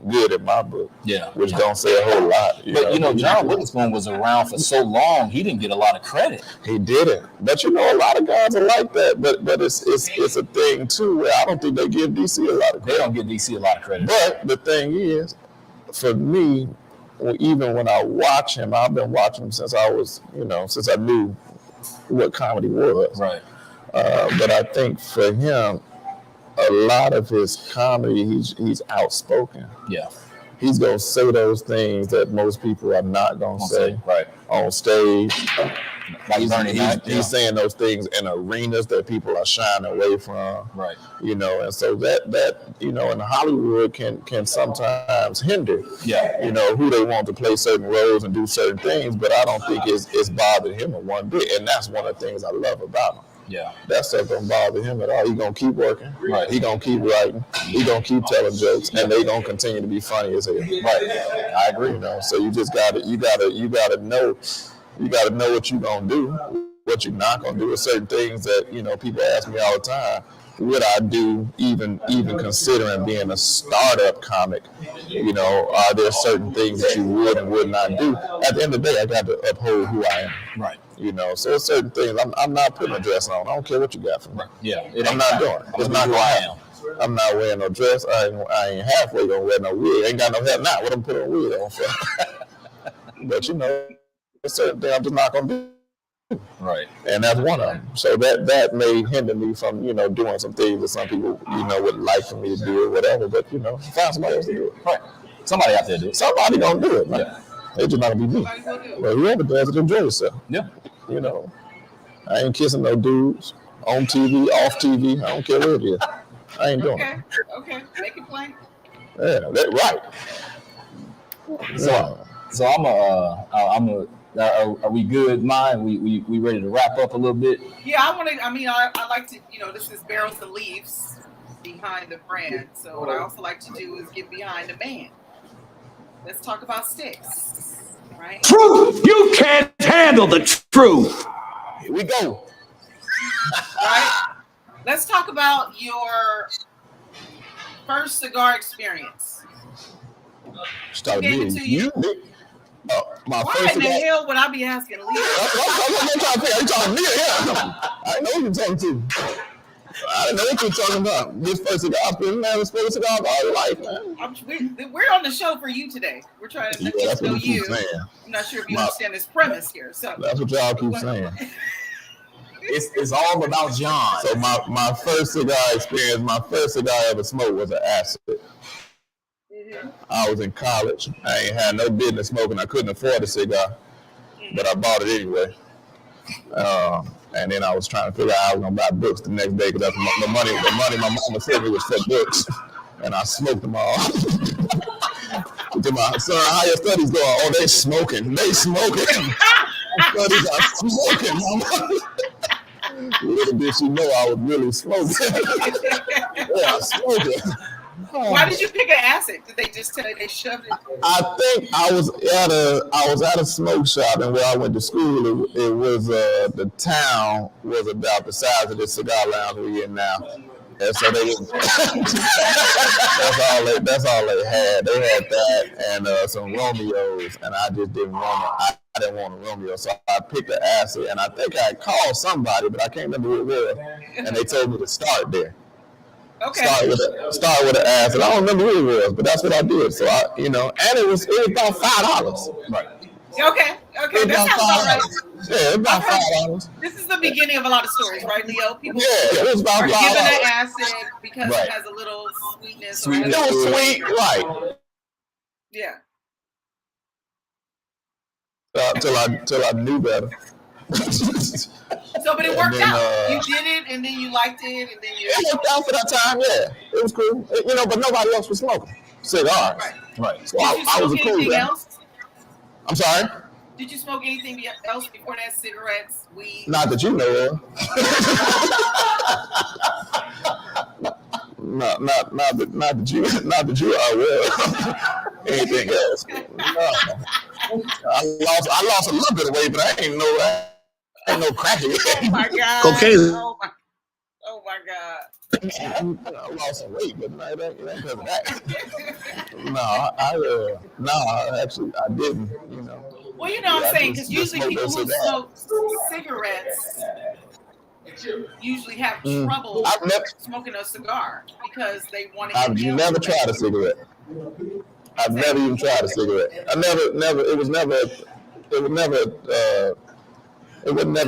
good in my book. Yeah, which don't say a whole lot. But John Witherspoon was around for so long, he didn't get a lot of credit. He didn't. But a lot of guys are like that. But it's a thing too where I don't think they give DC a lot of credit. They don't give DC a lot of credit. But the thing is, for me, even when I watch him, I've been watching him since I was, since I knew what comedy was. Right. But I think for him, a lot of his comedy, he's outspoken. Yeah. He's going to say those things that most people are not going to say right on stage. He's saying those things in arenas that people are shying away from. Right. And so that in Hollywood can sometimes hinder, who they want to play certain roles and do certain things. But I don't think it's bothered him one bit. And that's one of the things I love about him. Yeah. That stuff don't bother him at all. He's going to keep working. Right. He's going to keep writing. He's going to keep telling jokes. And they're going to continue to be funny as hell. Right. I agree. So you just got to know. You got to know what you're going to do, what you're not going to do. There's certain things that, people ask me all the time, would I do even considering being a startup comic? Are there certain things that you would and would not do? At the end of the day, I got to uphold who I am. Right. So there's certain things I'm not putting a dress on. I don't care what you got for me. Yeah. I'm not doing it. It's not who I am. I'm not wearing no dress. I ain't halfway gonna wear no wig. I ain't got no hair now. What I'm putting a wig on for? But there's certain things I'm just not gonna do. Right. And that's one of them. So that may hinder me from, doing some things that some people, would like for me to do or whatever. But, find somebody else to do it. Right. Somebody out there do it. Somebody gonna do it. Yeah. It's just not gonna be me. But whoever does it, enjoy yourself. Yeah. I ain't kissing no dudes on TV, off TV. I don't care what it is. I ain't doing it. Okay. Make it plain. Yeah, that's right. So are we good, Mine? We ready to wrap up a little bit? Yeah, I like to, this is Barrels and Leaves behind the brand. So what I also like to do is get behind the man. Let's talk about sticks, right? Truth! You can't handle the truth! Here we go. Right? Let's talk about your first cigar experience. Started Gave it to you. My Why first in the cigar. hell would I be asking Leo? I'm trying to figure out. You talking to me? Yeah. I know who you're talking to. I didn't know what you're talking about. This first cigar, I've been having smoked cigars all your life, man. We're on the show for you today. We're trying to get to know you. I'm not sure if you understand this premise here. So that's what y'all keep saying. It's all about John. So my first cigar experience, my first cigar I ever smoked was an acid. I was in college. I ain't had no business smoking. I couldn't afford a cigar, but I bought it anyway. And then I was trying to figure out how I was gonna buy books the next day because that's the money my mama said me was for books, and I smoked them all. To my son, how your studies going? Oh, they smoking. Studies are smoking, mama. Little did she know I was really smoking. Yeah, smoking. Why did you pick an acid? Did they just tell you they shoved it? I think I was at a smoke shop, and where I went to school, it was the town was about the size of this cigar lounge we're in now. And so they that's all they had. They had that and some Romeos, and I just didn't want to. I didn't want a Romeo, so I picked the acid, and I think I called somebody, but I can't remember who it was, and they told me to start there. Okay. Start with an acid. I don't remember who it was, but that's what I did. So and it was about $5. Right. Okay, that sounds all right. Yeah, about $5. This is the beginning of a lot of stories, right, Leo? People it was about are $5. given an acid because it has a little sweetness. It was sweet, right? Yeah. Till I knew better. So, but it worked out. You did it, and then you liked it, and then you. It worked out for that time. Yeah, it was cool. But nobody else was smoking cigars. Right. So Did you I was smoke a cool anything guy. else? I'm sorry. Did you smoke anything else before that? Cigarettes, weed? Not that you know of. not that you are aware of. Anything else? No. I lost a little bit of weight, but I ain't no cracking. Oh my God. Cocaine. Oh my God. I lost some weight, but no, it ain't because of that. Actually, I didn't. Well, what I'm saying, because usually people who smoke cigarettes usually have trouble smoking a cigar because they want to. I've never tried a cigarette. I've never even tried a cigarette. It was never a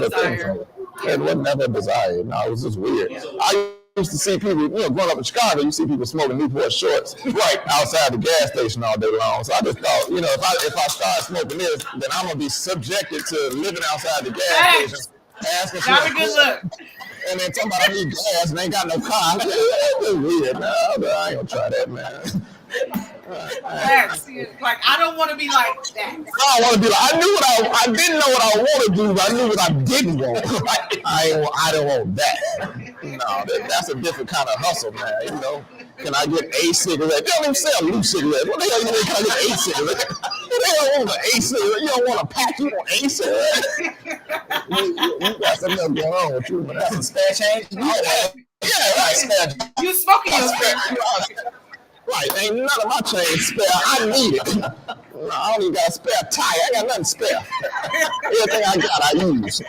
thing for me. It was never a desire. No, it was just weird. I used to see people, growing up in Chicago, you see people smoking Newport shorts right outside the gas station all day long. So I just thought, if I start smoking this, then I'm gonna be subjected to living outside the gas station. Asking for not a good look. And then talking about I need gas and ain't got no car. It's weird. No, I ain't gonna try that, man. Like I don't want to be like that. I don't want to be like. I didn't know what I want to do, but I knew what I didn't want. I don't want that. No, that's a different kind of hustle, man. Can I get a cigarette? They don't even sell loose cigarettes. What the hell you mean? Can I get a cigarette? They don't want a cigarette. You don't want a pack. You want a cigarette. You got something else going on with you, man. That's some spare change. Yeah, right. You smoking your spare change. Right, ain't none of my change spare. I need it. No, I don't even got a spare tire. I got nothing spare. Everything I got, I use.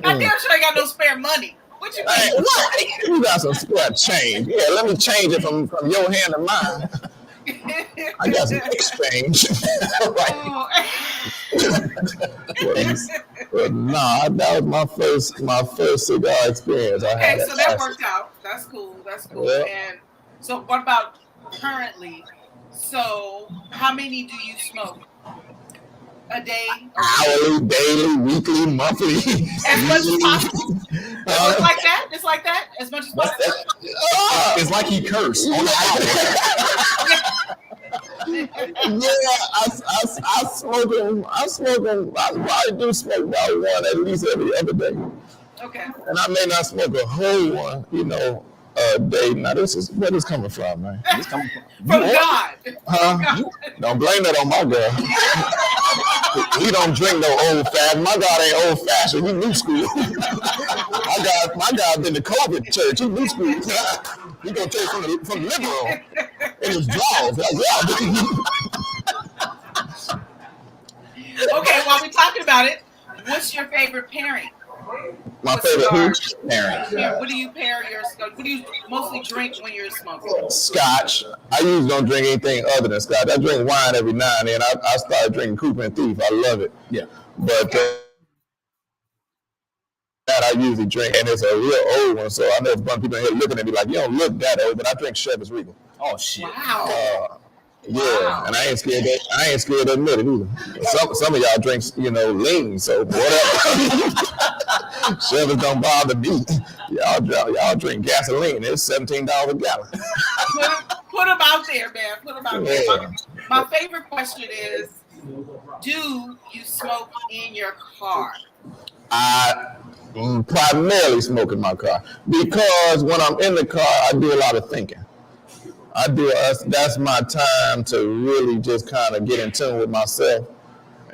I damn sure I got no spare money. What you mean? Hey, what? You got some spare change. Yeah, let me change it from your hand to mine. I got some exchange. But no, that was my first cigar experience. Okay, so that worked out. That's cool. Yeah. And so what about currently? So how many do you smoke? A day? Hourly, daily, weekly, monthly. As much as possible? It's like that? It's like that? As much as possible? It's like he cursed on the I smoke them. I probably do smoke about one at least every other day. Okay. And I may not smoke a whole one, a day. Now, where this coming from, man? It's coming from God. Huh? Don't blame that on my God. He don't drink no old fashioned. My God ain't old fashioned. He new school. my God been to COVID church. He new school. He gonna take from the living room in his drawers. Like, Okay, while we're talking about it, what's your favorite pairing? My favorite pairing. Yeah, what do you pair your? What do you mostly drink when you're smoking? Scotch. I usually don't drink anything other than scotch. I drink wine every now and then. I started drinking Cooper and Thief. I love it. Yeah. But that I usually drink, and it's a real old one. So I know a bunch of people in here looking at me like, you don't look that old, but I drink Chivas Regal. Oh shit. Wow. Yeah, and I ain't scared to admit it either. Some of y'all drink, lean, so whatever. Chevys don't bother me. Y'all drink gasoline. It's $17 a gallon. Put them out there, man. Put them out there. My favorite question is, do you smoke in your car? I primarily smoke in my car because when I'm in the car, I do a lot of thinking. That's my time to really just kind of get in tune with myself.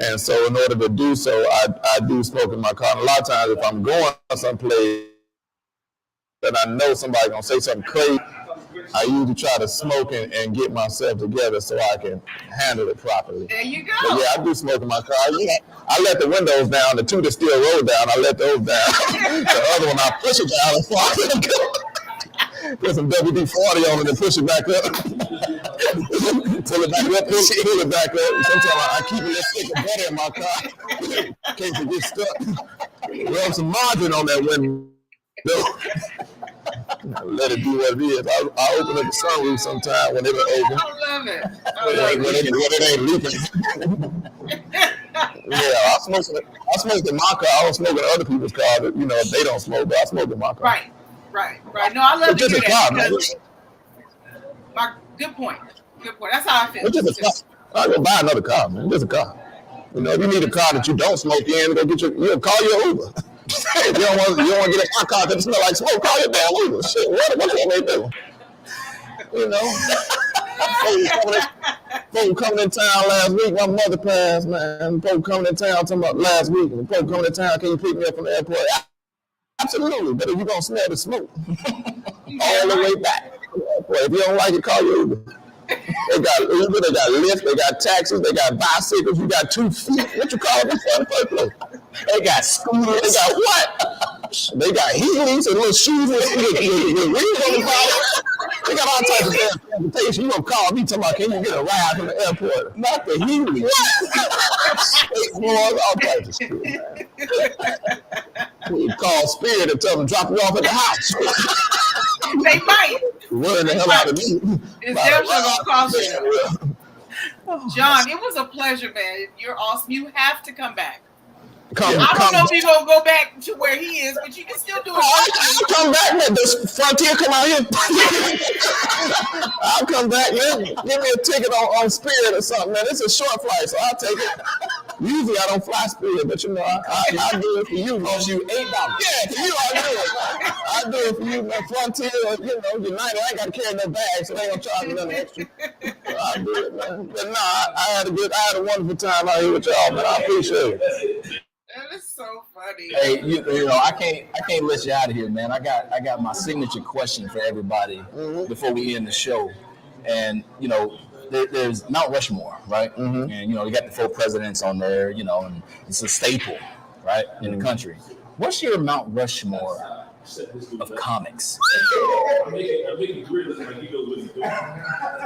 And so in order to do so, I do smoke in my car. And a lot of times if I'm going someplace and I know somebody's going to say something crazy, I usually try to smoke and get myself together so I can handle it properly. There you go. But yeah, I do smoke in my car. I let the windows down. The two that still roll down, I let those down. The other one, I push it down and fly to the go. Put some WD-40 on it and push it back up. Pull it back up, pull it back up. Sometimes I keep a little stick of butter in my car in case it gets stuck. Rub some margarine on that window. Let it do what it is. I open up the sunroof sometime when it's open. I love it. When it ain't leaking. I smoke in my car. I don't smoke in other people's car. You know, if they don't smoke, but I smoke in my car. Right. No, I love to hear that. Man. Good point. That's how I feel. It's just a car. I go buy another car, man. Just a car. You know, if you need a car that you don't smoke in, go get you'll call your Uber. If you don't want to get in my car because it smells like smoke, call your damn Uber. Shit, what they do? You know? Folk coming in town last week, my mother passed, man. Folk coming in town talking about last week. Folk coming in town, can you pick me up from the airport? Absolutely, but if you're going to smell the smoke all the way back. If you don't like it, call your Uber. They got Uber, they got Lyft, they got taxis, they got bicycles, you got 2 feet. What you call them for in the first place? They got scooters, they got what? They got Heelys and little shoes with wheels on the bottom. They got all types of damn transportation. You gonna call me talking about, can you get a ride from the airport? Not the Heelys. Skateboards, all types of shit, man. You call Spirit and tell them drop you off at the house. They might. Running the hell out of me. It's definitely gonna cost you. John, it was a pleasure, man. You're awesome. You have to come back. I don't know if you're gonna go back to where he is, but you can still do it. I'll come back, man. Does Frontier come out here? I'll come back, man. Give me a ticket on Spirit or something, man. It's a short flight, so I'll take it. Usually I don't fly Spirit, but you know, I'll do it for you. Cost you $8. Yeah, for you, I'll do it. I'll do it for you, man. Frontier, you know, United, I ain't got to carry no bags, so they ain't gonna charge me nothing extra. So I'll do it, man. But no, I had a wonderful time out here with y'all, man. I appreciate it. That is so funny. Hey, you know, I can't let you out of here, man. I got my signature question for everybody before we end the show, and you know, there's Mount Rushmore, right? And you know, you got the 4 presidents on there, you know, and it's a staple, right, in the country. What's your Mount Rushmore of comics?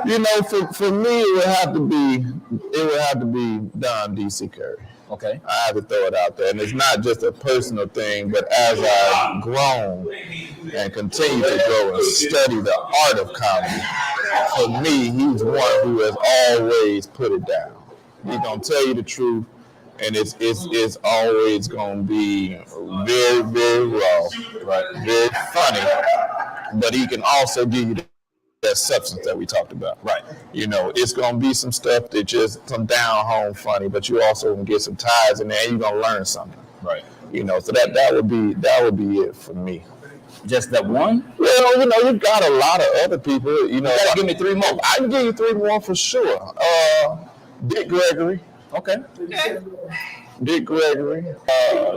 You know, for me, it would have to be Don D.C. Curry. Okay. I have to throw it out there. And it's not just a personal thing, but as I've grown and continue to grow and study the art of comedy, for me, he's one who has always put it down. He's going to tell you the truth, and it's always going to be very, very raw, right? Very funny, but he can also give you that substance that we talked about. Right. You know, it's going to be some stuff that just some down-home funny, but you also going to get some ties in there and you're going to learn something. Right. You know, so that would be it for me. Just that one? Well, you know, you've got a lot of other people. You know, you gotta give me 3 more. I can give you 3 more for sure. Dick Gregory. Okay. Dick Gregory.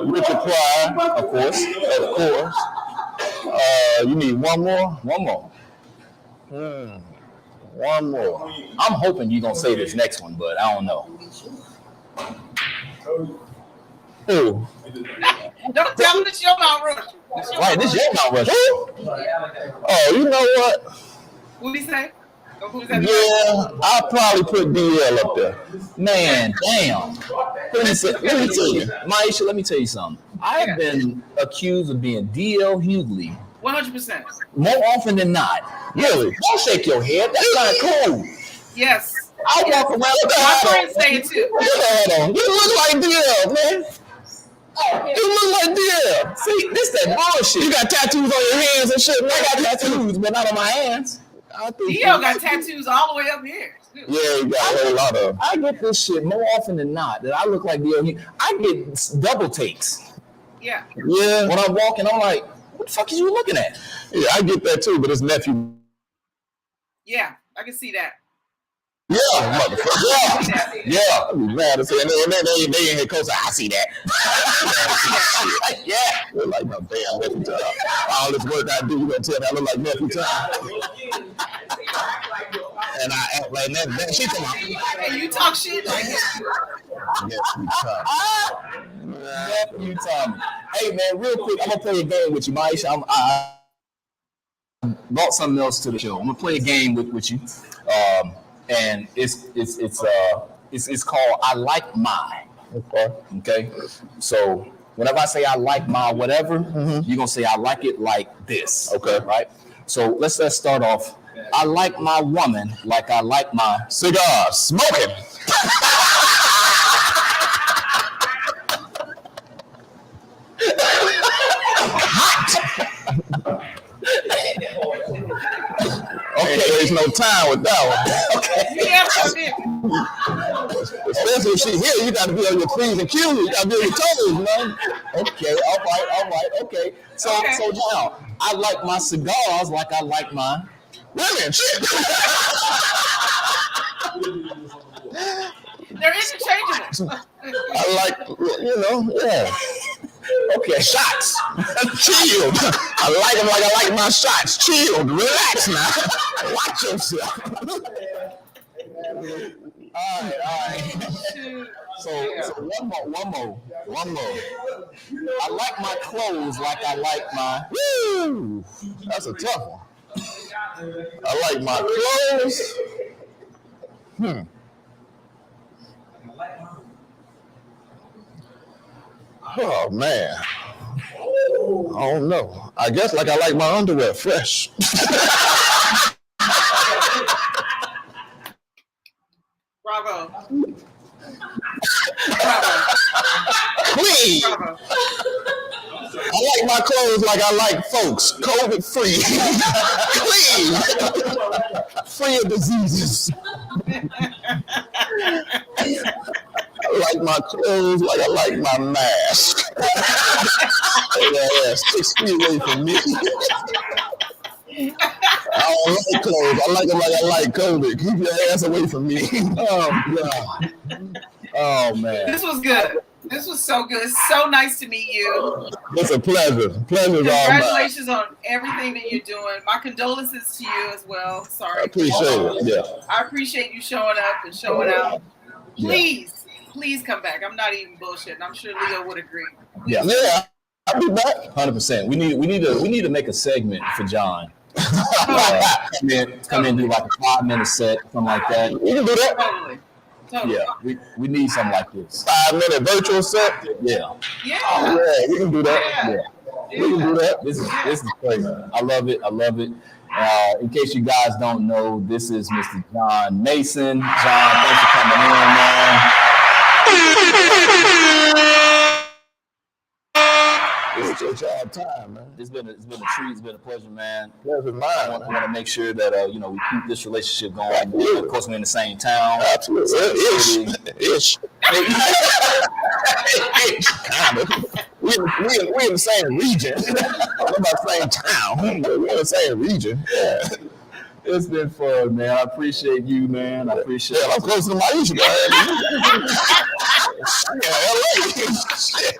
Richard Pryor, of course. You need one more? One more. One more. I'm hoping you're gonna say this next one, but I don't know. Who? Don't tell him it's your Mount Rushmore. Right, this is your Mount Rushmore. Oh, you know what? What did he say? Who's that? Yeah, I'll probably put DL up there. Man, damn. Let me tell you, Maisha, let me tell you something. I have been accused of being D.L. Hughley 100%. more often than not. Really? Don't shake your head. That's not cool. Yes. I walk around with the My hat friends say it too. on. You look like DL, man. You look like DL. See, this that bullshit. You got tattoos on your hands and shit, man. I got tattoos, but not on my hands. Dio got tattoos all the way up here. Yeah, you got a whole lot of them. I get this shit more often than not that I look like D.L. Hughley. I get double takes. Yeah. Yeah. When I'm walking, I'm like, what the fuck is you looking at? Yeah, I get that too, but his nephew. Yeah, I can see that. Yeah, motherfucker. Yeah. I'd be mad as hell. And then they in here close. I see that. Yeah. They're like, no, damn, nephew time. All this work I do, you gonna tell me I look like nephew time? And I act like that. She come out. Hey, you talk shit like Nephew time. Nephew Tommy. Hey, man, real quick, I'm going to play a game with you, Maisha. I brought something else to the show. I'm going to play a game with you. And it's called I Like My. Okay. So whenever I say I like my whatever, you're gonna say I like it like this. Okay. Right. So let's start off. I like my woman like I like my cigar smoking. Okay, there's no time with that one. Okay. Yeah, sure did. Especially if she here, you got to be on your P's and Q's. You got to be on your toes, man. Okay, all right, okay. So Okay. so now I like my cigars like I like my Women, shit. They're interchangeable. I like, yeah. okay. Shots. Chilled. I like them like I like my shots. Chilled. Relax now. Watch yourself. All right. Shoot. So one more. I like my clothes like I like my. Woo! That's a tough one. I like my clothes. Oh man. I don't know. I guess like I like my underwear fresh. Bravo. Clean. Bravo. I like my clothes like I like folks. COVID free. Clean. Free of diseases. I like my clothes like I like my mask. Yeah, 6 feet away from me. I don't like clothes. I like them like I like COVID. Keep your ass away from me. Oh God. Oh man. This was good. This was so good. It's so nice to meet you. It's a pleasure. Pleasure's all mine. Congratulations on everything that you're doing. My condolences to you as well. Sorry. I appreciate it. Yeah. I appreciate you showing up and showing out. Please come back. I'm not even bullshitting. I'm sure Leo would agree. Yeah. Yeah. I'll be back. 100%. We need to make a segment for John. Come in and do like a 5-minute set, something like that. We can do that. Totally. Yeah, we need something like this. 5-minute virtual set. Yeah. Yeah. Yeah, we can do that. Yeah. We can do that. This is crazy. I love it. In case you guys don't know, this is Mr. John Mason. John, thanks for coming in, man. It's your job time, man. It's been a treat. It's been a pleasure, man. Pleasure I mine. want to make sure that we keep this relationship going. Of course, we're in the same town. Absolutely. Ish. Kind of. We in the same region. What about same town? We're in the same region. Yeah. It's been fun, man. I appreciate you, man. I appreciate I'm close to Maisha, man. LA. Shit.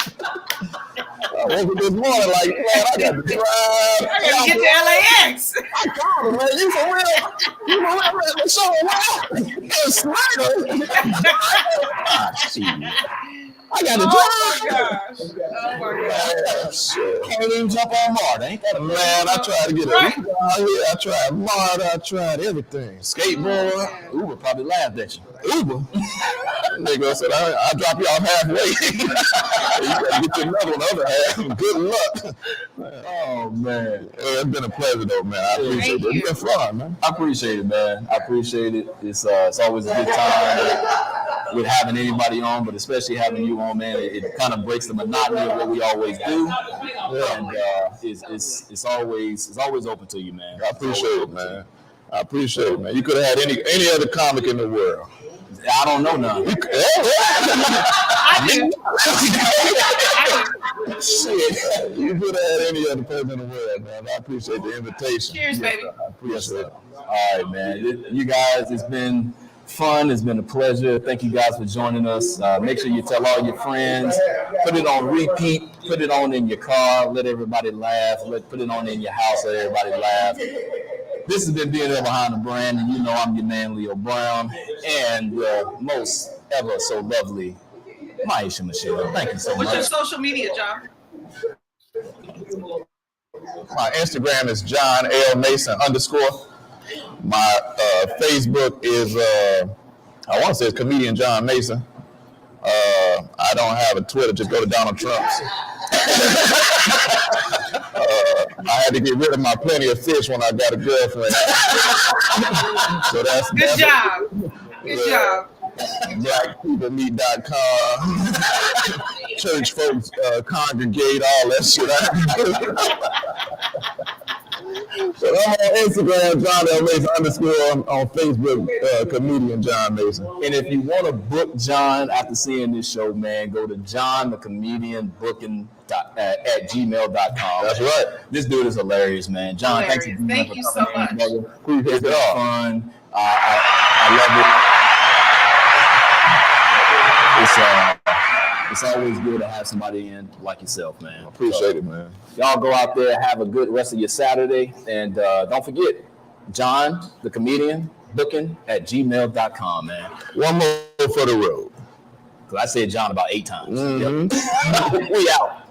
I woke up this morning like, man, I got to drive. I gotta get to LAX. I called him, man. You for real? You for real? So you're a smarter. I got to Oh drive. my gosh. Shit. Can't even jump on Marta. Ain't that a Man, I tried to get it. Right. I tried MARTA. I tried everything. Skateboard. Uber probably laughed at you. Uber. Nigga said, I'll drop you off halfway. You gotta get you another one, the other half. Good luck. Oh man, It's been a pleasure though, man. I appreciate it. It's been fun, man. I appreciate it, man. I appreciate it. It's always a good time with having anybody on, but especially having you on, man. It kind of breaks the monotony of what we always do, and it's always open to you, man. I appreciate it, man. I appreciate it, man. You could have had any other comic in the world. I don't know none. I do. Shit. You could have had any other person in the world, man. I appreciate the invitation. Cheers, baby. I appreciate it. All right, man. You guys, it's been fun. It's been a pleasure. Thank you guys for joining us. Make sure you tell all your friends. Put it on repeat. Put it on in your car. Let everybody laugh. Put it on in your house. Let everybody laugh. This has been BNL Behind the Brand, and you know I'm your man, Leo Brown, and most ever so lovely, Maisha Michelle. Thank you so What's your much. social media, John? My Instagram is John L. Mason _. My Facebook is, I want to say it's comedian John Mason. I don't have a Twitter, just go to Donald Trump's. I had to get rid of my plenty of fish when I got a girlfriend. So that's Good job. Good job. BlackPeopleMeet.com. church folks congregate, all that shit. But I'm on Instagram, John L. Mason _ on Facebook, comedian John Mason. And if you want to book John after seeing this show, man, go to johnthecomedianbooking@gmail.com. That's right. This dude is hilarious, man. John, thanks for being Thank you so much. It's been fun. I love it. It's always good to have somebody in like yourself, man. Appreciate it, man. Y'all go out there, have a good rest of your Saturday, and don't forget, John, the comedian, booking@gmail.com, man. One more for the road. Because I said John about 8 times. Mm-hmm. Yep. We out.